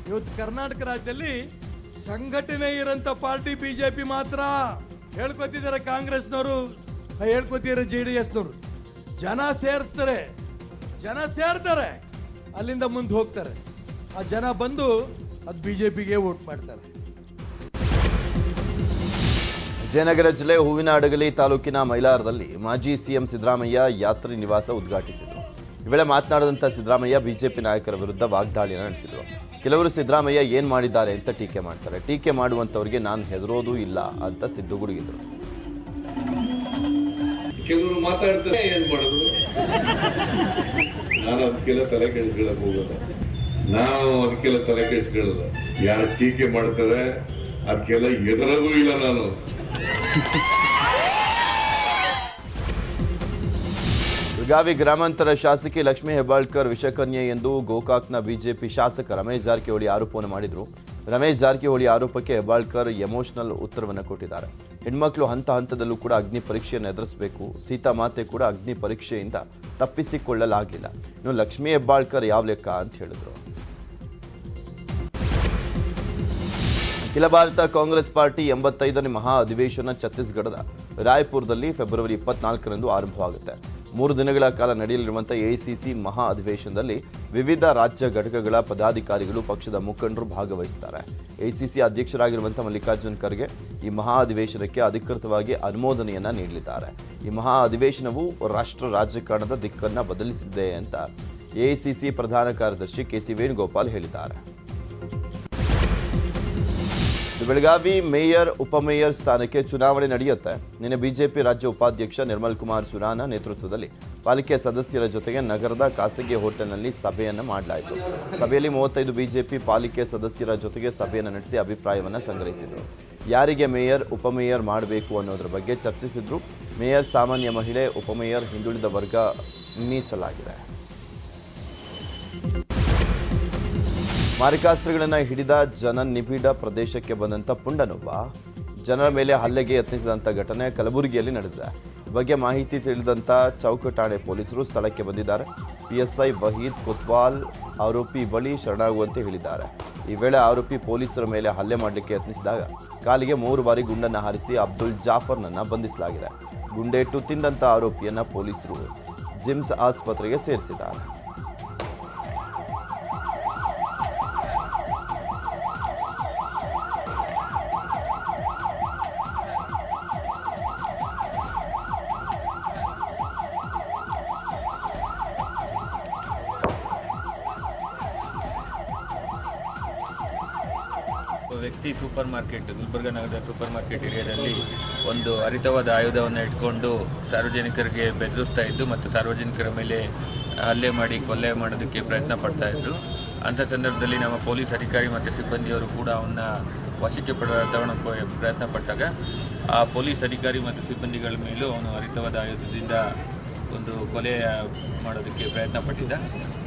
ಇವತ್ತು ಕರ್ನಾಟಕ ರಾಜ್ಯದಲ್ಲಿ ಸಂಘಟನೆ ಇರೋಂಥ ಪಾರ್ಟಿ ಬಿಜೆಪಿ ಮಾತ್ರ. ಹೇಳ್ಕೊತಿದ್ದಾರೆ ಕಾಂಗ್ರೆಸ್ನವರು, ಹೇಳ್ಕೊತಿದ್ದಾರೆ JDSನವರು. ಜನ ಸೇರಿಸ್ತಾರೆ, ಜನ ಸೇರ್ತಾರೆ, ಅಲ್ಲಿಂದ ಮುಂದೆ ಹೋಗ್ತಾರೆ. ಆ ಜನ ಬಂದು ಅದು ಬಿಜೆಪಿಗೆ ವೋಟ್ ಮಾಡ್ತಾರೆ. ವಿಜಯನಗರ ಜಿಲ್ಲೆ ಹೂವಿನಹಡಗಲಿ ತಾಲೂಕಿನ ಮೈಲಾರದಲ್ಲಿ ಮಾಜಿ ಸಿಎಂ ಸಿದ್ದರಾಮಯ್ಯ ಯಾತ್ರಿ ನಿವಾಸ ಉದ್ಘಾಟಿಸಿದರು. ಈ ವೇಳೆ ಮಾತನಾಡಿದಂಥ ಸಿದ್ದರಾಮಯ್ಯ ಬಿಜೆಪಿ ನಾಯಕರ ವಿರುದ್ಧ ವಾಗ್ದಾಳಿಯನ್ನು ನಡೆಸಿದರು. ಕೆಲವರು ಸಿದ್ದರಾಮಯ್ಯ ಏನು ಮಾಡಿದ್ದಾರೆ ಅಂತ ಟೀಕೆ ಮಾಡ್ತಾರೆ. ಟೀಕೆ ಮಾಡುವಂಥವ್ರಿಗೆ ನಾನು ಹೆದರೋದೂ ಇಲ್ಲ ಅಂತ ಸಿದ್ದು ಗುಡುಗಿದರು. ಕೆಲವರು ಮಾತಾಡ್ತಾರೆ, ಏನ್ ಮಾಡೋದು, ನಾನು ಅದಕ್ಕೆಲ್ಲ ತಲೆ ಕೆಡಿಸ್ಕೊಳ್ಳಕ್ ಹೋಗೋದ, ನಾವು ಅದಕ್ಕೆಲ್ಲ ತಲೆ ಕೆಡಿಸ್ಕೊಳ್ಳೋದ. ಯಾರು ಟೀಕೆ ಮಾಡ್ತಾರೆ ಅದಕ್ಕೆಲ್ಲ ಹೆದರೋದೂ ಇಲ್ಲ ನಾನು. ಬೆಳಗಾವಿ ಗ್ರಾಮಾಂತರ ಶಾಸಕಿ ಲಕ್ಷ್ಮೀ ಹೆಬ್ಬಾಳ್ಕರ್ ವಿಷಕನ್ಯೆ ಎಂದು ಗೋಕಾಕ್ನ ಬಿಜೆಪಿ ಶಾಸಕ ರಮೇಶ್ ಜಾರಕಿಹೊಳಿ ಆರೋಪವನ್ನು ಮಾಡಿದರು. ರಮೇಶ್ ಜಾರಕಿಹೊಳಿ ಆರೋಪಕ್ಕೆ ಹೆಬ್ಬಾಳ್ಕರ್ ಎಮೋಷನಲ್ ಉತ್ತರವನ್ನು ಕೊಟ್ಟಿದ್ದಾರೆ. ಹೆಣ್ಮಕ್ಳು ಹಂತ ಹಂತದಲ್ಲೂ ಕೂಡ ಅಗ್ನಿ ಪರೀಕ್ಷೆಯನ್ನು ಎದುರಿಸಬೇಕು. ಸೀತಾಮಾತೆ ಕೂಡ ಅಗ್ನಿ ಪರೀಕ್ಷೆಯಿಂದ ತಪ್ಪಿಸಿಕೊಳ್ಳಲಾಗಲಿಲ್ಲ. ಇನ್ನು ಲಕ್ಷ್ಮೀ ಹೆಬ್ಬಾಳ್ಕರ್ ಯಾವ ಲೆಕ್ಕ ಅಂತ ಹೇಳಿದ್ರು. ಅಖಿಲ ಭಾರತ ಕಾಂಗ್ರೆಸ್ ಪಾರ್ಟಿ 85ನೇ ಮಹಾ ಅಧಿವೇಶನ ಛತ್ತೀಸ್ಗಢದ ರಾಯ್ಪುರದಲ್ಲಿ ಫೆಬ್ರವರಿ 24ರಂದು ಆರಂಭವಾಗುತ್ತೆ. 3 ದಿನಗಳ ಕಾಲ ನಡೆಯಲಿರುವಂಥ ಎಐಸಿಸಿ ಮಹಾ ಅಧಿವೇಶನದಲ್ಲಿ ವಿವಿಧ ರಾಜ್ಯ ಘಟಕಗಳ ಪದಾಧಿಕಾರಿಗಳು, ಪಕ್ಷದ ಮುಖಂಡರು ಭಾಗವಹಿಸುತ್ತಾರೆ. ಎಐಸಿಸಿ ಅಧ್ಯಕ್ಷರಾಗಿರುವಂಥ ಮಲ್ಲಿಕಾರ್ಜುನ್ ಖರ್ಗೆ ಈ ಮಹಾ ಅಧಿವೇಶನಕ್ಕೆ ಅಧಿಕೃತವಾಗಿ ಅನುಮೋದನೆಯನ್ನ ನೀಡಲಿದ್ದಾರೆ. ಈ ಮಹಾ ಅಧಿವೇಶನವು ರಾಷ್ಟ್ರ ರಾಜಕಾರಣದ ದಿಕ್ಕನ್ನು ಬದಲಿಸಿದೆ ಅಂತ ಎಐಸಿಸಿ ಪ್ರಧಾನ ಕಾರ್ಯದರ್ಶಿ ಕೆಸಿ ವೇಣುಗೋಪಾಲ್ ಹೇಳಿದ್ದಾರೆ. ಬೆಳಗಾವಿ ಮೇಯರ್, ಉಪಮೇಯರ್ ಸ್ಥಾನಕ್ಕೆ ಚುನಾವಣೆ ನಡೆಯುತ್ತೆ. ನಿನ್ನೆ ಬಿಜೆಪಿ ರಾಜ್ಯ ಉಪಾಧ್ಯಕ್ಷ ನಿರ್ಮಲ್ ಕುಮಾರ್ ಸುರಾನ ನೇತೃತ್ವದಲ್ಲಿ ಪಾಲಿಕೆ ಸದಸ್ಯರ ಜೊತೆಗೆ ನಗರದ ಖಾಸಗಿ ಹೋಟೆಲ್ನಲ್ಲಿ ಸಭೆಯನ್ನು ಮಾಡಲಾಯಿತು. ಸಭೆಯಲ್ಲಿ 35 ಬಿಜೆಪಿ ಪಾಲಿಕೆ ಸದಸ್ಯರ ಜೊತೆಗೆ ಸಭೆಯನ್ನು ನಡೆಸಿ ಅಭಿಪ್ರಾಯವನ್ನು ಸಂಗ್ರಹಿಸಿದರು. ಯಾರಿಗೆ ಮೇಯರ್, ಉಪಮೇಯರ್ ಮಾಡಬೇಕು ಅನ್ನೋದ್ರ ಬಗ್ಗೆ ಚರ್ಚಿಸಿದ್ರು. ಮೇಯರ್ ಸಾಮಾನ್ಯ ಮಹಿಳೆ, ಉಪಮೇಯರ್ ಹಿಂದುಳಿದ ವರ್ಗ ಮೀಸಲಾಗಿದೆ. ಮಾರಕಾಸ್ತ್ರಗಳನ್ನು ಹಿಡಿದ ಜನನಿಬಿಡ ಪ್ರದೇಶಕ್ಕೆ ಬಂದಂಥ ಪುಂಡನೊಬ್ಬ ಜನರ ಮೇಲೆ ಹಲ್ಲೆಗೆ ಯತ್ನಿಸಿದಂಥ ಘಟನೆ ಕಲಬುರಗಿಯಲ್ಲಿ ನಡೆದಿದೆ. ಈ ಬಗ್ಗೆ ಮಾಹಿತಿ ತಿಳಿದಂಥ ಚೌಕ ಠಾಣೆ ಪೊಲೀಸರು ಸ್ಥಳಕ್ಕೆ ಬಂದಿದ್ದಾರೆ. PSI ವಹೀದ್ ಕೊತ್ವಾಲ್ ಆರೋಪಿ ಬಳಿ ಶರಣಾಗುವಂತೆ ಹೇಳಿದ್ದಾರೆ. ಈ ವೇಳೆ ಆರೋಪಿ ಪೊಲೀಸರ ಮೇಲೆ ಹಲ್ಲೆ ಮಾಡಲಿಕ್ಕೆ ಯತ್ನಿಸಿದಾಗ ಕಾಲಿಗೆ 3 ಬಾರಿ ಗುಂಡನ್ನು ಹಾರಿಸಿ ಅಬ್ದುಲ್ ಜಾಫರ್ನನ್ನು ಬಂಧಿಸಲಾಗಿದೆ. ಗುಂಡೇಟು ತಿಂದಂಥ ಆರೋಪಿಯನ್ನು ಪೊಲೀಸರು ಜಿಮ್ಸ್ ಆಸ್ಪತ್ರೆಗೆ ಸೇರಿಸಿದ್ದಾರೆ. ವ್ಯಕ್ತಿ ಸೂಪರ್ ಮಾರ್ಕೆಟ್, ಗುಲ್ಬರ್ಗ ನಗರದ ಸೂಪರ್ ಮಾರ್ಕೆಟ್ ಏರಿಯಾದಲ್ಲಿ ಒಂದು ಹರಿತವಾದ ಆಯುಧವನ್ನು ಇಟ್ಕೊಂಡು ಸಾರ್ವಜನಿಕರಿಗೆ ಬೆದರಿಸ್ತಾ ಇದ್ದು ಮತ್ತು ಸಾರ್ವಜನಿಕರ ಮೇಲೆ ಹಲ್ಲೆ ಮಾಡಿ ಕೊಲೆ ಮಾಡೋದಕ್ಕೆ ಪ್ರಯತ್ನ ಪಡ್ತಾ ಇದ್ರು. ಅಂಥ ಸಂದರ್ಭದಲ್ಲಿ ನಮ್ಮ ಪೊಲೀಸ್ ಅಧಿಕಾರಿ ಮತ್ತು ಸಿಬ್ಬಂದಿಯವರು ಕೂಡ ಅವನ್ನ ವಶಕ್ಕೆ ತಗೊಳ್ಳೋಕೆ ಪ್ರಯತ್ನ ಪಟ್ಟಾಗ ಆ ಪೊಲೀಸ್ ಅಧಿಕಾರಿ ಮತ್ತು ಸಿಬ್ಬಂದಿಗಳ ಮೇಲೂ ಅವನು ಹರಿತವಾದ ಆಯುಧದಿಂದ ಒಂದು ಕೊಲೆ ಮಾಡೋದಕ್ಕೆ ಪ್ರಯತ್ನ ಪಟ್ಟಿದ್ದ.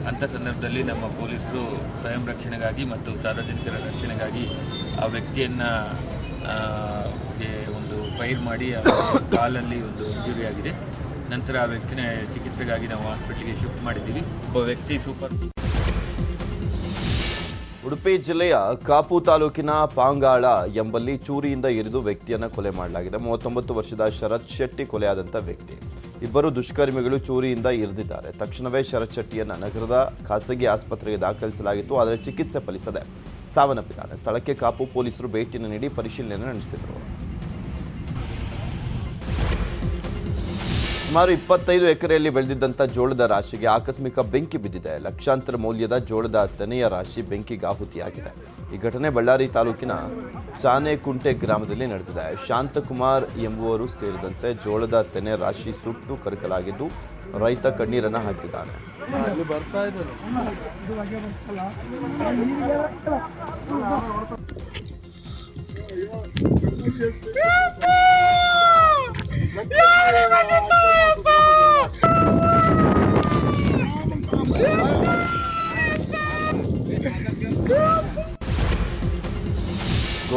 ಅಂಥ ಸಂದರ್ಭದಲ್ಲಿ ನಮ್ಮ ಪೊಲೀಸರು ಸ್ವಯಂ ರಕ್ಷಣೆಗಾಗಿ ಮತ್ತು ಸಾರ್ವಜನಿಕರ ರಕ್ಷಣೆಗಾಗಿ ಆ ವ್ಯಕ್ತಿಯನ್ನು ಒಂದು ಫೈರ್ ಮಾಡಿ ಕಾಲಲ್ಲಿ ಒಂದು ಇಂಜುರಿ ಆಗಿದೆ. ನಂತರ ಆ ವ್ಯಕ್ತಿನ ಚಿಕಿತ್ಸೆಗಾಗಿ ನಾವು ಹಾಸ್ಪಿಟಲ್ಗೆ ಶಿಫ್ಟ್ ಮಾಡಿದ್ದೀವಿ. ಒಬ್ಬ ವ್ಯಕ್ತಿ ಉಡುಪಿ ಜಿಲ್ಲೆಯ ಕಾಪು ತಾಲೂಕಿನ ಪಾಂಗಾಳ ಎಂಬಲ್ಲಿ ಚೂರಿಯಿಂದ ಇರಿದು ವ್ಯಕ್ತಿಯನ್ನು ಕೊಲೆ ಮಾಡಲಾಗಿದೆ. 39 ವರ್ಷದ ಶರತ್ ಶೆಟ್ಟಿ ಕೊಲೆಯಾದಂಥ ವ್ಯಕ್ತಿ. ಇಬ್ಬರು ದುಷ್ಕರ್ಮಿಗಳು ಚೂರಿಯಿಂದ ಇರಿದಿದ್ದಾರೆ. ತಕ್ಷಣವೇ ಶರತ್ ಶೆಟ್ಟಿಯನ್ನು ನಗರದ ಖಾಸಗಿ ಆಸ್ಪತ್ರೆಗೆ ದಾಖಲಿಸಲಾಗಿತ್ತು. ಆದರೆ ಚಿಕಿತ್ಸೆ ಫಲಿಸದೆ ಸಾವನ್ನಪ್ಪಿದ್ದಾನೆ. ಸ್ಥಳಕ್ಕೆ ಕಾಪು ಪೊಲೀಸರು ಭೇಟಿಯನ್ನು ನೀಡಿ ಪರಿಶೀಲನೆ ನಡೆಸಿದರು. ಸುಮಾರು 25 ಎಕರೆಯಲ್ಲಿ ಬೆಳೆದಿದ್ದಂಥ ಜೋಳದ ರಾಶಿಗೆ ಆಕಸ್ಮಿಕ ಬೆಂಕಿ ಬಿದ್ದಿದೆ. ಲಕ್ಷಾಂತರ ಮೌಲ್ಯದ ಜೋಳದ ತೆನೆಯ ರಾಶಿ ಬೆಂಕಿಗೆ ಆಹುತಿಯಾಗಿದೆ. ಈ ಘಟನೆ ಬಳ್ಳಾರಿ ತಾಲೂಕಿನ ಚಾನೆಕುಂಟೆ ಗ್ರಾಮದಲ್ಲಿ ನಡೆದಿದೆ. ಶಾಂತಕುಮಾರ್ ಎಂಬುವರು ಸೇರಿದಂತೆ ಜೋಳದ ತೆನೆ ರಾಶಿ ಸುಟ್ಟು ಕರಕಲಾಗಿದ್ದು ರೈತ ಕಣ್ಣೀರನ್ನು ಹಾಕಿದ್ದಾನೆ.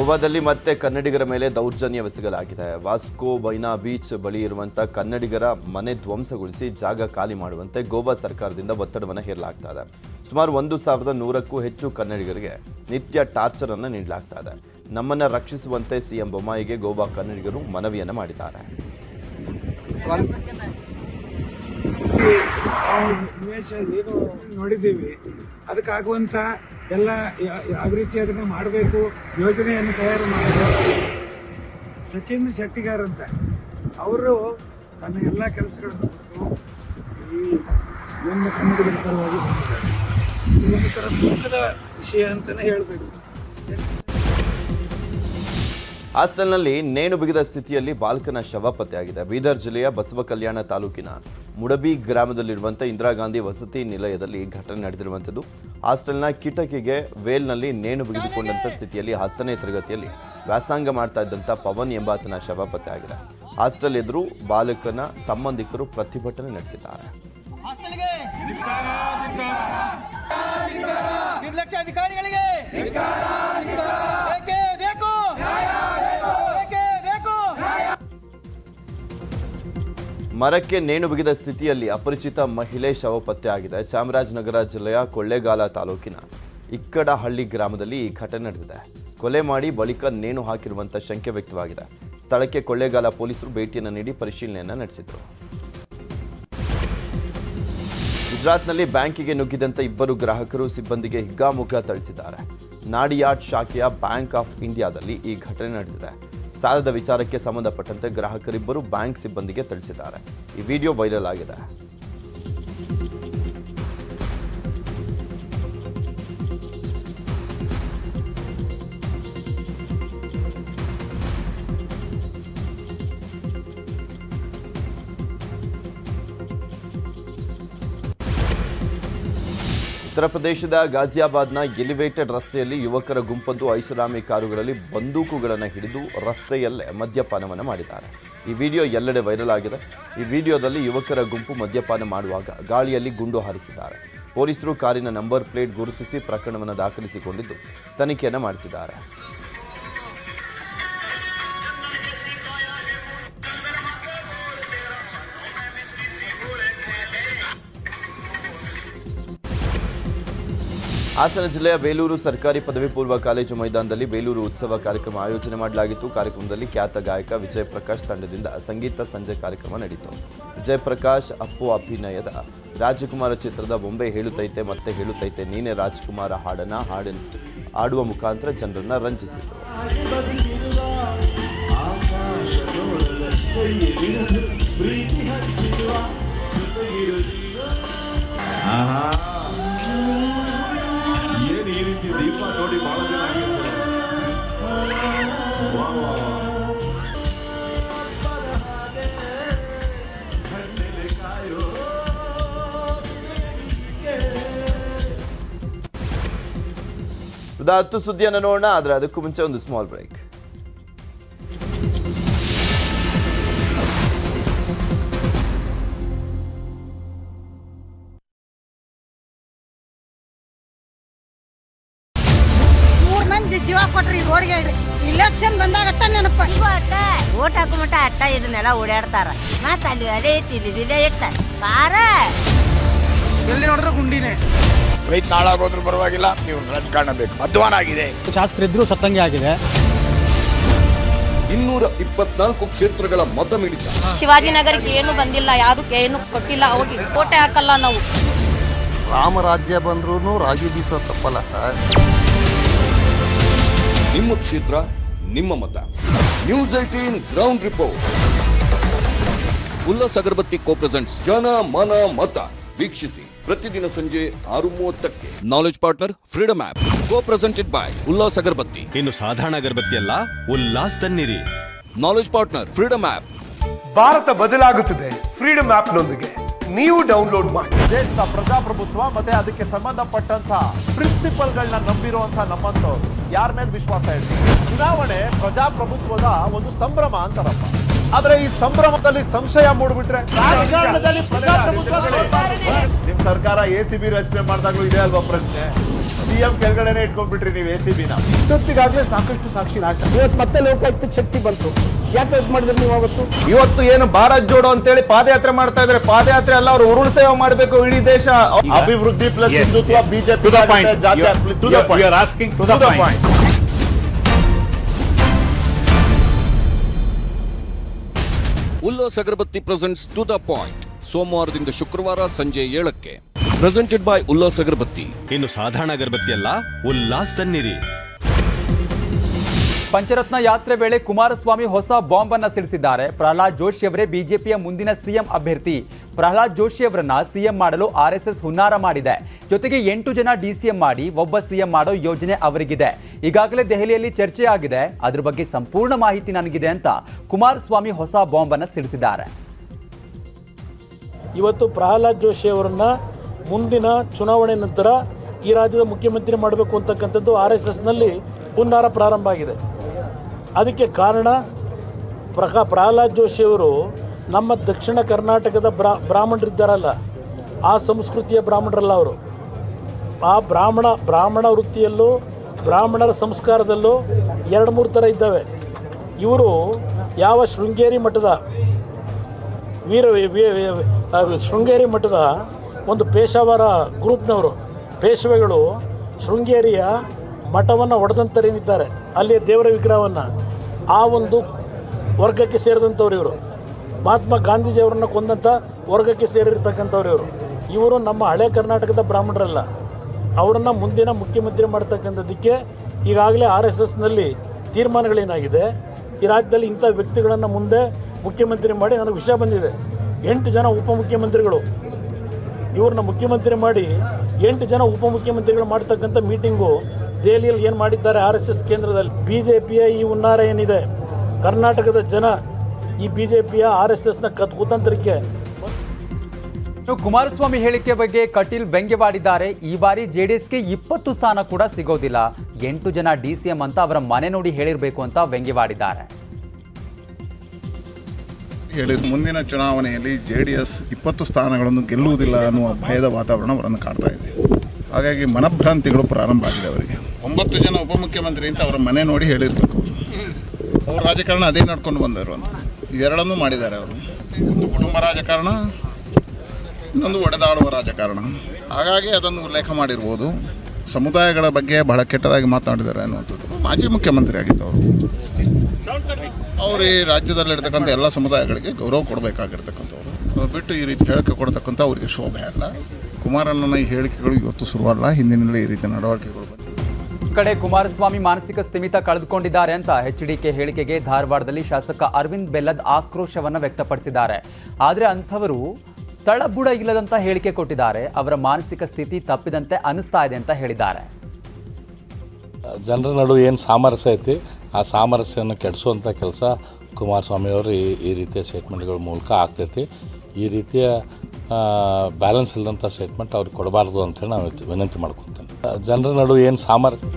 ಗೋವಾದಲ್ಲಿ ಮತ್ತೆ ಕನ್ನಡಿಗರ ಮೇಲೆ ದೌರ್ಜನ್ಯವೆಸಗಲಾಗಿದೆ. ವಾಸ್ಕೋ ಬೈನಾ ಬೀಚ್ ಬಳಿ ಇರುವಂಥ ಕನ್ನಡಿಗರ ಮನೆ ಧ್ವಂಸಗೊಳಿಸಿ ಜಾಗ ಖಾಲಿ ಮಾಡುವಂತೆ ಗೋವಾ ಸರ್ಕಾರದಿಂದ ಒತ್ತಡವನ್ನು ಹೇರಲಾಗ್ತಾ ಇದೆ. ಸುಮಾರು 1,100ಕ್ಕೂ ಹೆಚ್ಚು ಕನ್ನಡಿಗರಿಗೆ ನಿತ್ಯ ಟಾರ್ಚರ್ ಅನ್ನು ನೀಡಲಾಗ್ತಾ ಇದೆ. ನಮ್ಮನ್ನು ರಕ್ಷಿಸುವಂತೆ ಸಿಎಂ ಬೊಮ್ಮಾಯಿಗೆ ಗೋವಾ ಕನ್ನಡಿಗರು ಮನವಿಯನ್ನು ಮಾಡಿದ್ದಾರೆ. ಏನು ನೋಡಿದ್ದೀವಿ, ಅದಕ್ಕಾಗುವಂಥ ಎಲ್ಲ ಯಾವ ರೀತಿ ಅದನ್ನು ಮಾಡಬೇಕು ಯೋಜನೆಯನ್ನು ತಯಾರು ಮಾಡಬೇಕು. ಸಚಿನ್ ಶೆಟ್ಟಿಗಾರ್ ಅಂತ ಅವರು ತನ್ನ ಎಲ್ಲ ಕೆಲಸಗಳನ್ನು ಈ ಒಂದು ಕನ್ನಡಿಗರ ಪರವಾಗಿ ಇದೊಂದು ಥರ ದುಃಖದ ವಿಷಯ ಅಂತಲೇ ಹೇಳಬೇಕು. ಹಾಸ್ಟೆಲ್ನಲ್ಲಿ ನೇಣು ಬಿಗಿದ ಸ್ಥಿತಿಯಲ್ಲಿ ಬಾಲಕನ ಶವ ಪತ್ತೆಯಾಗಿದೆ. ಬೀದರ್ ಜಿಲ್ಲೆಯ ಬಸವ ಕಲ್ಯಾಣ ತಾಲೂಕಿನ ಮುಡಬಿ ಗ್ರಾಮದಲ್ಲಿರುವಂಥ ಇಂದಿರಾ ಗಾಂಧಿ ವಸತಿ ನಿಲಯದಲ್ಲಿ ಘಟನೆ ನಡೆದಿರುವಂಥದ್ದು. ಹಾಸ್ಟೆಲ್ನ ಕಿಟಕಿಗೆ ವೇಲ್ನಲ್ಲಿ ನೇಣು ಬಿಗಿದುಕೊಂಡಂಥ ಸ್ಥಿತಿಯಲ್ಲಿ 10ನೇ ತರಗತಿಯಲ್ಲಿ ವ್ಯಾಸಂಗ ಮಾಡ್ತಾ ಇದ್ದಂಥ ಪವನ್ ಎಂಬಾತನ ಶವ ಪತ್ತೆಯಾಗಿದೆ. ಹಾಸ್ಟೆಲ್ ಎದುರು ಬಾಲಕನ ಸಂಬಂಧಿಕರು ಪ್ರತಿಭಟನೆ ನಡೆಸಿದ್ದಾರೆ. ಮರಕ್ಕೆ ನೇಣು ಬಿಗಿದ ಸ್ಥಿತಿಯಲ್ಲಿ ಅಪರಿಚಿತ ಮಹಿಳೆ ಶವ ಪತ್ತೆಯಾಗಿದೆ. ಚಾಮರಾಜನಗರ ಜಿಲ್ಲೆಯ ಕೊಳ್ಳೇಗಾಲ ತಾಲೂಕಿನ ಇಕ್ಕಡಹಳ್ಳಿ ಗ್ರಾಮದಲ್ಲಿ ಈ ಘಟನೆ ನಡೆದಿದೆ. ಕೊಲೆ ಮಾಡಿ ಬಳಿಕ ನೇಣು ಹಾಕಿರುವಂಥ ಶಂಕೆ ವ್ಯಕ್ತವಾಗಿದೆ. ಸ್ಥಳಕ್ಕೆ ಕೊಳ್ಳೇಗಾಲ ಪೊಲೀಸರು ಭೇಟಿಯನ್ನು ನೀಡಿ ಪರಿಶೀಲನೆಯನ್ನು ನಡೆಸಿದರು. ಗುಜರಾತ್ನಲ್ಲಿ ಬ್ಯಾಂಕಿಗೆ ನುಗ್ಗಿದಂಥ 2 ಗ್ರಾಹಕರು ಸಿಬ್ಬಂದಿಗೆ ಹಿಗ್ಗಾಮುಗ್ಗಾ ಥಳಿಸಿದ್ದಾರೆ. ನಾಡಿಯಾಡ್ ಶಾಖೆಯ ಬ್ಯಾಂಕ್ ಆಫ್ ಇಂಡಿಯಾದಲ್ಲಿ ಈ ಘಟನೆ ನಡೆದಿದೆ. ಸಾಲದ ವಿಚಾರಕ್ಕೆ ಸಂಬಂಧಪಟ್ಟಂತೆ ಗ್ರಾಹಕರಿಬ್ಬರು ಬ್ಯಾಂಕ್ ಸಿಬ್ಬಂದಿಗೆ ಥಳಿಸಿದ್ದಾರೆ. ಈ ವಿಡಿಯೋ ವೈರಲ್ ಆಗಿದೆ. ಉತ್ತರ ಪ್ರದೇಶದ ಗಾಜಿಯಾಬಾದ್ನ ಎಲಿವೇಟೆಡ್ ರಸ್ತೆಯಲ್ಲಿ ಯುವಕರ ಗುಂಪೊಂದು ಐಷಾರಾಮಿ ಕಾರುಗಳಲ್ಲಿ ಬಂದೂಕುಗಳನ್ನು ಹಿಡಿದು ರಸ್ತೆಯಲ್ಲೇ ಮದ್ಯಪಾನವನ್ನು ಮಾಡಿದ್ದಾರೆ. ಈ ವಿಡಿಯೋ ಎಲ್ಲೆಡೆ ವೈರಲ್ ಆಗಿದೆ. ಈ ವಿಡಿಯೋದಲ್ಲಿ ಯುವಕರ ಗುಂಪು ಮದ್ಯಪಾನ ಮಾಡುವಾಗ ಗಾಳಿಯಲ್ಲಿ ಗುಂಡು ಹಾರಿಸಿದ್ದಾರೆ. ಪೊಲೀಸರು ಕಾರಿನ ನಂಬರ್ ಪ್ಲೇಟ್ ಗುರುತಿಸಿ ಪ್ರಕರಣವನ್ನು ದಾಖಲಿಸಿಕೊಂಡಿದ್ದು ತನಿಖೆಯನ್ನು ಮಾಡುತ್ತಿದ್ದಾರೆ. ಹಾಸನ ಜಿಲ್ಲೆಯ ಬೇಲೂರು ಸರ್ಕಾರಿ ಪದವಿ ಪೂರ್ವ ಕಾಲೇಜು ಮೈದಾನದಲ್ಲಿ ಬೇಲೂರು ಉತ್ಸವ ಕಾರ್ಯಕ್ರಮ ಆಯೋಜನೆ ಮಾಡಲಾಗಿತ್ತು. ಕಾರ್ಯಕ್ರಮದಲ್ಲಿ ಖ್ಯಾತ ಗಾಯಕ ವಿಜಯ್ ಪ್ರಕಾಶ್ ತಂಡದಿಂದ ಸಂಗೀತ ಸಂಜೆ ಕಾರ್ಯಕ್ರಮ ನಡೆಯಿತು. ವಿಜಯ್ ಪ್ರಕಾಶ್ ಅಪ್ಪು ಅಭಿನಯದ ರಾಜಕುಮಾರ ಚಿತ್ರದ ಬೊಂಬೆ ಹೇಳುತ್ತೈತೆ ಮತ್ತೆ ಹೇಳುತ್ತೈತೆ ನೀನೇ ರಾಜಕುಮಾರ ಹಾಡುವ ಮುಖಾಂತರ ಜನರನ್ನ ರಂಜಿಸಿದರು. ದೀಪ ನೋಡಿ ಬಹಳ ಜನ ಹತ್ತು ಸುದ್ದಿಯನ್ನು ನೋಡೋಣ, ಆದರೆ ಅದಕ್ಕೂ ಮುಂಚೆ ಒಂದು ಸ್ಮಾಲ್ ಬ್ರೇಕ್. ಜೀವ ಕೊಟ್ರಿ ರೋಡ್ಗೆ ಇಲೆಕ್ಷನ್ ಬಂದಾಗ ಅಟ್ಟ ನೆನಪ ಓಟ್ ಹಾಕೋ ಮಟ್ಟ ಅಟ್ಟ ಇದನ್ನೆಲ್ಲ ಓಡಾಡ್ತಾರ. ಮತ್ತ ಅಲ್ಲಿ ಅದೇ ಇಟ್ಟಿದ್ದೆ ಇಡ್ತಾರ ಬಾರ ಎಲ್ಲಿ ನೋಡ್ರೆ ಗುಂಡಿನೇ. ರೈತ ನಾಳಾಗೋದ್ರ ಪರವಾಗಿಲ್ಲ, ನೀವು ರಾಜಕಾರಣ ಬೇಕು. ಅಧ್ವಾನ ಆಗಿದೆ, ಶಾಸಕರಿದ್ರು ಸತ್ತಂಗೆ ಆಗಿದೆ. 224 ಕ್ಷೇತ್ರಗಳ ಮತ ಮಿಡಿತ. ಶಿವಾಜಿನಗರಕ್ಕೆ ಏನು ಬಂದಿಲ್ಲ, ಯಾರು ಏನು ಕೊಟ್ಟಿಲ್ಲ, ಹೋಗಿ ಕೋಟೆ ಹಾಕಲ್ಲ ನಾವು. ರಾಮರಾಜ್ಯ ಬಂದ್ರೂ ರಾಗಿ ಬೀಸೋ ತಪ್ಪಲ್ಲ ಸರ್. ನಿಮ್ಮ ಕ್ಷೇತ್ರ ನಿಮ್ಮ ಮತ. News 18 ground report. Ullas Agarbatti co presents ಜನ ಮನ ಮತ. ವೀಕ್ಷಿಸಿ ಪ್ರತಿದಿನ ಸಂಜೆ 6:30ಕ್ಕೆ. Knowledge partner Freedom App. Co presented by Ullas Agarbatti. ಇನ್ನು ಸಾಧಾರಣ ಅಗರಬತ್ತಿ ಅಲ್ಲ, ಉಲ್ಲಾಸ್ ತನ್ನಿರಿ. Knowledge partner Freedom App. Bharat ಬದಲಾಗುತ್ತದೆ ಫ್ರೀಡಮ್ ಆಪ್ನೊಂದಿಗೆ. ನೀವು ಡೌನ್ಲೋಡ್ ಮಾಡಿ. ದೇಶದ ಪ್ರಜಾಪ್ರಭುತ್ವ ಮತ್ತೆ ಅದಕ್ಕೆ ಸಂಬಂಧಪಟ್ಟಂತ ಪ್ರಿನ್ಸಿಪಲ್ಗಳನ್ನ ನಂಬಿರುವಂತಹ ನಮ್ಮಂತವ್ರು ಯಾರ ಮೇಲೆ ವಿಶ್ವಾಸ ಇಡ್ತೀವಿ? ಚುನಾವಣೆ ಪ್ರಜಾಪ್ರಭುತ್ವದ ಒಂದು ಸಂಭ್ರಮ ಅಂತಾರಪ್ಪ. ಆದ್ರೆ ಈ ಸಂಭ್ರಮದಲ್ಲಿ ಸಂಶಯ ಮೂಡ್ಬಿಟ್ರೆ ರಾಜಕಾರಣದಲ್ಲಿ ಪ್ರಜಾಪ್ರಭುತ್ವ. ನಿಮ್ ಸರ್ಕಾರ ACB ರಚನೆ ಮಾಡಿದಾಗ್ಲೂ ಇದೆ ಅಲ್ವಾ ಪ್ರಶ್ನೆ? ಸಿಎಂ ಕೆಳಗಡೆನೆ ಇಟ್ಕೊಂಡ್ಬಿಟ್ರಿ ನೀವು ACB-ನ. ಇಷ್ಟೊತ್ತಿಗಾಗಲೇ ಸಾಕಷ್ಟು ಸಾಕ್ಷಿ ನಾಶ. ಇವತ್ತು ಮತ್ತೆ ಲೋಕಾಯುಕ್ತ ಶಕ್ತಿ ಬಂತು. ಯಾಕೆ ಇದು ಮಾಡಿದ್ರಿ ನೀವು ಅವತ್ತು? ಇವತ್ತು ಏನು ಭಾರತ್ ಜೋಡೋ ಅಂತೇಳಿ ಪಾದಯಾತ್ರೆ ಮಾಡ್ತಾ ಇದ್ರೆ, ಪಾದಯಾತ್ರೆ ಅಲ್ಲ, ಅವರು ಉರುಳು ಸೇವೆ ಮಾಡಬೇಕು ಇಡೀ ದೇಶ. ಅಭಿವೃದ್ಧಿ plus Hindutva BJP. Ullas Agarbatti presents to the point ಸೋಮವಾರದಿಂದ ಶುಕ್ರವಾರ ಸಂಜೆ 7ಕ್ಕೆ. Presented by Ullas Agarbatti. ಇನ್ನು ಸಾಧಾರಣ ಅಗರಬತ್ತಿ ಅಲ್ಲ, ಉಲ್ಲಾಸ್ ತನ್ನಿರಿ. ಪಂಚರತ್ನ ಯಾತ್ರೆ ವೇಳೆ ಕುಮಾರಸ್ವಾಮಿ ಹೊಸ ಬಾಂಬ್ ಅನ್ನ ಸಿಡಿಸಿದ್ದಾರೆ. ಪ್ರಹ್ಲಾದ್ ಜೋಶಿ ಅವರೇ ಬಿಜೆಪಿಯ ಮುಂದಿನ ಸಿಎಂ ಅಭ್ಯರ್ಥಿ. ಪ್ರಹ್ಲಾದ್ ಜೋಶಿ ಅವರನ್ನ ಸಿಎಂ ಮಾಡಲು RSS ಹುನ್ನಾರ ಮಾಡಿದೆ. ಜೊತೆಗೆ 8 ಜನ DCM ಮಾಡಿ ಒಬ್ಬ ಸಿಎಂ ಮಾಡೋ ಯೋಜನೆ ಅವರಿಗಿದೆ. ಈಗಾಗಲೇ ದೆಹಲಿಯಲ್ಲಿ ಚರ್ಚೆ ಆಗಿದೆ. ಅದ್ರ ಬಗ್ಗೆ ಸಂಪೂರ್ಣ ಮಾಹಿತಿ ನನಗಿದೆ ಅಂತ ಕುಮಾರಸ್ವಾಮಿ ಹೊಸ ಬಾಂಬ್ ಅನ್ನ ಸಿಡಿಸಿದ್ದಾರೆ. ಇವತ್ತು ಪ್ರಹ್ಲಾದ್ ಜೋಶಿ ಅವರನ್ನ ಮುಂದಿನ ಚುನಾವಣೆ ನಂತರ ಈ ರಾಜ್ಯದ ಮುಖ್ಯಮಂತ್ರಿ ಮಾಡಬೇಕು ಅಂತಕ್ಕಂಥದ್ದು RSSನಲ್ಲಿ ಹುನ್ನಾರ ಪ್ರಾರಂಭ ಆಗಿದೆ. ಅದಕ್ಕೆ ಕಾರಣ ಪ್ರಹ್ಲಾದ್ ಜೋಶಿ ಅವರು ನಮ್ಮ ದಕ್ಷಿಣ ಕರ್ನಾಟಕದ ಬ್ರಾಹ್ಮಣರಿದ್ದಾರಲ್ಲ, ಆ ಸಂಸ್ಕೃತಿಯ ಬ್ರಾಹ್ಮಣರಲ್ಲ ಅವರು. ಆ ಬ್ರಾಹ್ಮಣ ವೃತ್ತಿಯಲ್ಲೂ ಬ್ರಾಹ್ಮಣರ ಸಂಸ್ಕಾರದಲ್ಲೂ 2-3 ಥರ ಇದ್ದಾವೆ. ಇವರು ಯಾವ ಶೃಂಗೇರಿ ಮಠದ ಶೃಂಗೇರಿ ಮಠದ ಒಂದು ಪೇಶಾವರ ಗ್ರೂಪ್ನವರು, ಪೇಶವೆಗಳು ಶೃಂಗೇರಿಯ ಮಠವನ್ನು ಒಡೆದಂತರೇನಿದ್ದಾರೆ, ಅಲ್ಲಿಯ ದೇವರ ವಿಗ್ರಹವನ್ನು, ಆ ಒಂದು ವರ್ಗಕ್ಕೆ ಸೇರಿದಂಥವ್ರು ಇವರು. ಮಹಾತ್ಮ ಗಾಂಧೀಜಿಯವರನ್ನು ಕೊಂದಂಥ ವರ್ಗಕ್ಕೆ ಸೇರಿರ್ತಕ್ಕಂಥವ್ರು ಇವರು. ಇವರು ನಮ್ಮ ಹಳೆ ಕರ್ನಾಟಕದ ಬ್ರಾಹ್ಮಣರಲ್ಲ. ಅವರನ್ನು ಮುಂದಿನ ಮುಖ್ಯಮಂತ್ರಿ ಮಾಡ್ತಕ್ಕಂಥದ್ದಕ್ಕೆ ಈಗಾಗಲೇ RSSನಲ್ಲಿ ತೀರ್ಮಾನಗಳೇನಾಗಿದೆ, ಈ ರಾಜ್ಯದಲ್ಲಿ ಇಂಥ ವ್ಯಕ್ತಿಗಳನ್ನು ಮುಂದೆ ಮುಖ್ಯಮಂತ್ರಿ ಮಾಡಿ, ನನಗೆ ವಿಷಯ ಬಂದಿದೆ, 8 ಜನ ಉಪಮುಖ್ಯಮಂತ್ರಿಗಳು ಇವ್ರನ್ನ ಮುಖ್ಯಮಂತ್ರಿ ಮಾಡಿ 8 ಜನ ಉಪಮುಖ್ಯಮಂತ್ರಿಗಳು ಮಾಡ್ತಕ್ಕಂಥ ಮೀಟಿಂಗು ದೆಹಲಿಯಲ್ಲಿ ಏನು ಮಾಡಿದ್ದಾರೆ RSS ಕೇಂದ್ರದಲ್ಲಿ. BJPಯ ಈ ಹುನ್ನಾರ ಏನಿದೆ, ಕರ್ನಾಟಕದ ಜನ ಈ BJPಯ RSSನ ಕುತಂತ್ರಕ್ಕೆ. ಕುಮಾರಸ್ವಾಮಿ ಹೇಳಿಕೆ ಬಗ್ಗೆ ಕಟೀಲ್ ವ್ಯಂಗ್ಯವಾಡಿದ್ದಾರೆ. ಈ ಬಾರಿ JDSಗೆ 20 ಸ್ಥಾನ ಕೂಡ ಸಿಗೋದಿಲ್ಲ, 8 ಜನ DCM ಅಂತ ಅವರ ಮನೆ ನೋಡಿ ಹೇಳಿರಬೇಕು ಅಂತ ವ್ಯಂಗ್ಯವಾಡಿದ್ದಾರೆ. ಮುಂದಿನ ಚುನಾವಣೆಯಲ್ಲಿ JDS 20 ಸ್ಥಾನಗಳನ್ನು ಗೆಲ್ಲುವುದಿಲ್ಲ ಅನ್ನುವ ಭಯದ ವಾತಾವರಣ ಅವರನ್ನು ಕಾಡ್ತಾ ಇದೆ. ಹಾಗಾಗಿ ಮನಭ್ರಾಂತಿಗಳು ಪ್ರಾರಂಭ ಆಗಿದೆ ಅವರಿಗೆ. 9 ಜನ ಉಪಮುಖ್ಯಮಂತ್ರಿ ಅಂತ ಅವರ ಮನೆ ನೋಡಿ ಹೇಳಿರ್ಬೇಕು. ಅವ್ರ ರಾಜಕಾರಣ ಅದೇ ನಡ್ಕೊಂಡು ಬಂದವರು ಅಂತ ಎರಡನ್ನೂ ಮಾಡಿದ್ದಾರೆ ಅವರು. ಒಂದು ಕುಟುಂಬ ರಾಜಕಾರಣ, ಇನ್ನೊಂದು ಒಡೆದಾಡುವ ರಾಜಕಾರಣ. ಹಾಗಾಗಿ ಅದನ್ನು ಉಲ್ಲೇಖ ಮಾಡಿರ್ಬೋದು. ಸಮುದಾಯಗಳ ಬಗ್ಗೆ ಬಹಳ ಕೆಟ್ಟದಾಗಿ ಮಾತನಾಡಿದ್ದಾರೆ ಅನ್ನುವಂಥದ್ದು. ಮಾಜಿ ಮುಖ್ಯಮಂತ್ರಿ ಆಗಿದ್ದವರು, ಅವರು ಈ ರಾಜ್ಯದಲ್ಲಿರ್ತಕ್ಕಂಥ ಎಲ್ಲ ಸಮುದಾಯಗಳಿಗೆ ಗೌರವ ಕೊಡಬೇಕಾಗಿರ್ತಕ್ಕಂಥವ್ರು. ಅದು ಬಿಟ್ಟು ಈ ರೀತಿ ಹೇಳಿಕೆ ಕೊಡ್ತಕ್ಕಂಥ ಅವರಿಗೆ ಶೋಭೆ ಅಲ್ಲ. ಕುಮಾರಣ್ಣನ ಈ ಹೇಳಿಕೆಗಳು ಇವತ್ತು ಶುರುವಲ್ಲ, ಹಿಂದಿನಲ್ಲೇ ಈ ರೀತಿ ನಡವಳಿಕೆಗಳು ಬಂದಿವೆ. ಕಡೆ ಕುಮಾರಸ್ವಾಮಿ ಮಾನಸಿಕ ಸ್ಥಿಮಿತ ಕಳೆದುಕೊಂಡಿದ್ದಾರೆ ಅಂತ HDK ಹೇಳಿಕೆಗೆ ಧಾರವಾಡದಲ್ಲಿ ಶಾಸಕ ಅರವಿಂದ್ ಬೆಲ್ಲದ್ ಆಕ್ರೋಶವನ್ನು ವ್ಯಕ್ತಪಡಿಸಿದ್ದಾರೆ. ಆದರೆ ಅಂಥವರು ತಳಬುಡ ಇಲ್ಲದಂತ ಹೇಳಿಕೆ ಕೊಟ್ಟಿದ್ದಾರೆ. ಅವರ ಮಾನಸಿಕ ಸ್ಥಿತಿ ತಪ್ಪಿದಂತೆ ಅನಿಸ್ತಾ ಇದೆ ಅಂತ ಹೇಳಿದ್ದಾರೆ. ಜನರ ನಡುವೆ ಏನು ಸಾಮರಸ್ಯ ಐತಿ, ಆ ಸಾಮರಸ್ಯವನ್ನು ಕೆಡಿಸುವಂಥ ಕೆಲಸ ಕುಮಾರಸ್ವಾಮಿ ಅವರು ಈ ರೀತಿಯ ಸ್ಟೇಟ್ಮೆಂಟ್ಗಳ ಮೂಲಕ ಆಗ್ತೈತಿ. ಈ ರೀತಿಯ ಬ್ಯಾಲೆನ್ಸ್ ಇಲ್ಲದಂಥ ಸ್ಟೇಟ್ಮೆಂಟ್ ಅವ್ರಿಗೆ ಕೊಡಬಾರ್ದು ಅಂತೇಳಿ ನಾನು ವಿನಂತಿ ಮಾಡ್ಕೊತೇನೆ. ಜನರ ನಡುವೆ ಏನು ಸಾಮರಸ್ಯ.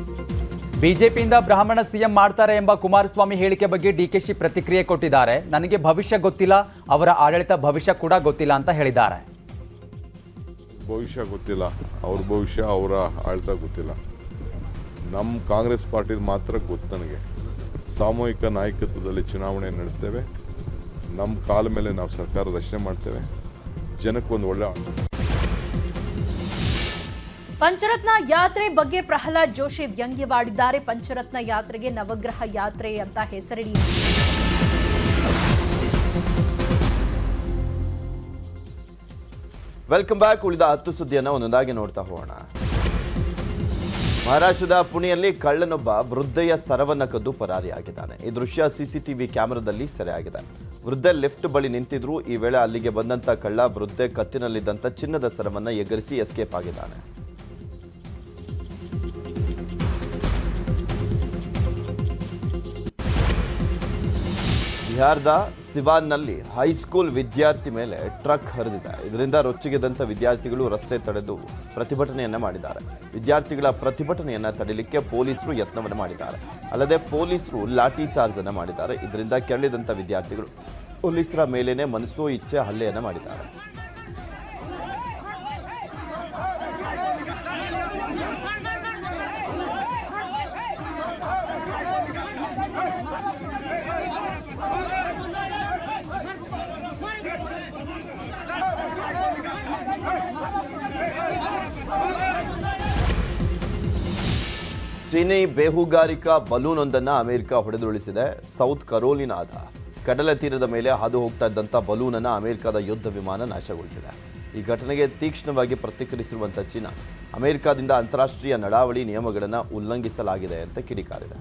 ಬಿಜೆಪಿಯಿಂದ ಬ್ರಾಹ್ಮಣ ಸಿಎಂ ಮಾಡ್ತಾರೆ ಎಂಬ ಕುಮಾರಸ್ವಾಮಿ ಹೇಳಿಕೆ ಬಗ್ಗೆ DKಶಿ ಪ್ರತಿಕ್ರಿಯೆ ಕೊಟ್ಟಿದ್ದಾರೆ. ನನಗೆ ಭವಿಷ್ಯ ಗೊತ್ತಿಲ್ಲ, ಅವರ ಆಡಳಿತ ಭವಿಷ್ಯ ಕೂಡ ಗೊತ್ತಿಲ್ಲ ಅಂತ ಹೇಳಿದ್ದಾರೆ. ಭವಿಷ್ಯ ಗೊತ್ತಿಲ್ಲ, ಅವ್ರ ಭವಿಷ್ಯ ಅವರ ಆಡಳಿತ ಗೊತ್ತಿಲ್ಲ. ನಮ್ಮ ಕಾಂಗ್ರೆಸ್ ಪಾರ್ಟಿದು ಮಾತ್ರ ಗೊತ್ತು ನನಗೆ. ಸಾಮೂಹಿಕ ನಾಯಕತ್ವದಲ್ಲಿ ಚುನಾವಣೆ ನಡೆಸ್ತೇವೆ, ನಮ್ಮ ಕಾಲ ಮೇಲೆ ನಾವು ಸರ್ಕಾರ ರಚನೆ ಮಾಡ್ತೇವೆ, ಜನಕ್ಕೊಂದು ಒಳ್ಳೆ. ಪಂಚರತ್ನ ಯಾತ್ರೆ ಬಗ್ಗೆ ಪ್ರಹ್ಲಾದ್ ಜೋಶಿ ವ್ಯಂಗ್ಯವಾಡಿದ್ದಾರೆ. ಪಂಚರತ್ನ ಯಾತ್ರೆಗೆ ನವಗ್ರಹ ಯಾತ್ರೆ ಅಂತ ಹೆಸರಿಡಿ. Welcome back. ಉಳಿದ 10 ಸುದ್ದಿಯನ್ನು ಒಂದೊಂದಾಗಿ ನೋಡ್ತಾ ಹೋಗೋಣ. ಮಹಾರಾಷ್ಟ್ರದ ಪುಣೆಯಲ್ಲಿ ಕಳ್ಳನೊಬ್ಬ ವೃದ್ಧೆಯ ಸರವನ್ನ ಕದ್ದು ಪರಾರಿಯಾಗಿದ್ದಾನೆ. ಈ ದೃಶ್ಯ CCTV ಕ್ಯಾಮೆರಾದಲ್ಲಿ ಸೆರೆಯಾಗಿದೆ. ವೃದ್ಧೆ ಲಿಫ್ಟ್ ಬಳಿ ನಿಂತಿದ್ರು. ಈ ವೇಳೆ ಅಲ್ಲಿಗೆ ಬಂದಂತ ಕಳ್ಳ ವೃದ್ಧೆ ಕತ್ತಿನಲ್ಲಿದ್ದಂಥ ಚಿನ್ನದ ಸರವನ್ನ ಎಗರಿಸಿ ಎಸ್ಕೇಪ್ ಆಗಿದ್ದಾನೆ. ಬಿಹಾರದ ಸಿವಾನ್ನಲ್ಲಿ ಹೈಸ್ಕೂಲ್ ವಿದ್ಯಾರ್ಥಿ ಮೇಲೆ ಟ್ರಕ್ ಹರಿದಿದೆ. ಇದರಿಂದ ರೊಚ್ಚಿಗೆದ್ದಂಥ ವಿದ್ಯಾರ್ಥಿಗಳು ರಸ್ತೆ ತಡೆದು ಪ್ರತಿಭಟನೆಯನ್ನ ಮಾಡಿದ್ದಾರೆ. ವಿದ್ಯಾರ್ಥಿಗಳ ಪ್ರತಿಭಟನೆಯನ್ನ ತಡೆಯಲಿಕ್ಕೆ ಪೊಲೀಸರು ಯತ್ನವನ್ನು ಮಾಡಿದ್ದಾರೆ. ಅಲ್ಲದೆ ಪೊಲೀಸರು ಲಾಠಿ ಚಾರ್ಜ್ ಅನ್ನ ಮಾಡಿದ್ದಾರೆ. ಇದರಿಂದ ಕೆರಳಿದಂಥ ವಿದ್ಯಾರ್ಥಿಗಳು ಪೊಲೀಸರ ಮೇಲೇನೆ ಮನಸೋ ಇಚ್ಛೆ ಹಲ್ಲೆಯನ್ನ ಮಾಡಿದ್ದಾರೆ. ಚೀನಿ ಬೇಹುಗಾರಿಕಾ ಬಲೂನ್ ಒಂದನ್ನು ಅಮೆರಿಕ ಹೊಡೆದುರುಳಿಸಿದೆ. ಸೌತ್ ಕರೋಲಿನಾದ ಕಡಲ ತೀರದ ಮೇಲೆ ಹಾದು ಹೋಗ್ತಾ ಇದ್ದಂಥ ಬಲೂನ್ ಅನ್ನು ಅಮೆರಿಕದ ಯುದ್ಧ ವಿಮಾನ ನಾಶಗೊಳಿಸಿದೆ. ಈ ಘಟನೆಗೆ ತೀಕ್ಷ್ಣವಾಗಿ ಪ್ರತಿಕ್ರಿಯಿಸಿರುವಂಥ ಚೀನಾ ಅಮೆರಿಕದಿಂದ ಅಂತಾರಾಷ್ಟ್ರೀಯ ನಡಾವಳಿ ನಿಯಮಗಳನ್ನು ಉಲ್ಲಂಘಿಸಲಾಗಿದೆ ಅಂತ ಕಿಡಿಕಾರಿದೆ.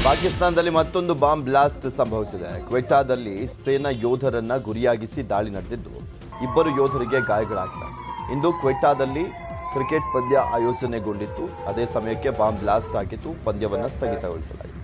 ಪಾಕಿಸ್ತಾನದಲ್ಲಿ ಮತ್ತೊಂದು ಬಾಂಬ್ ಬ್ಲಾಸ್ಟ್ ಸಂಭವಿಸಿದೆ. ಕ್ವೆಟಾದಲ್ಲಿ ಸೇನಾ ಯೋಧರನ್ನ ಗುರಿಯಾಗಿಸಿ ದಾಳಿ ನಡೆದಿದ್ದು 2 ಯೋಧರಿಗೆ ಗಾಯಗಳಾಗಿವೆ. ಇಂದು ಕ್ವೆಟಾದಲ್ಲಿ ಕ್ರಿಕೆಟ್ ಪಂದ್ಯ ಆಯೋಜನೆಗೊಂಡಿತ್ತು. ಅದೇ ಸಮಯಕ್ಕೆ ಬಾಂಬ್ ಬ್ಲಾಸ್ಟ್ ಆಗಿತ್ತು. ಪಂದ್ಯವನ್ನು ಸ್ಥಗಿತಗೊಳಿಸಲಾಗಿದೆ.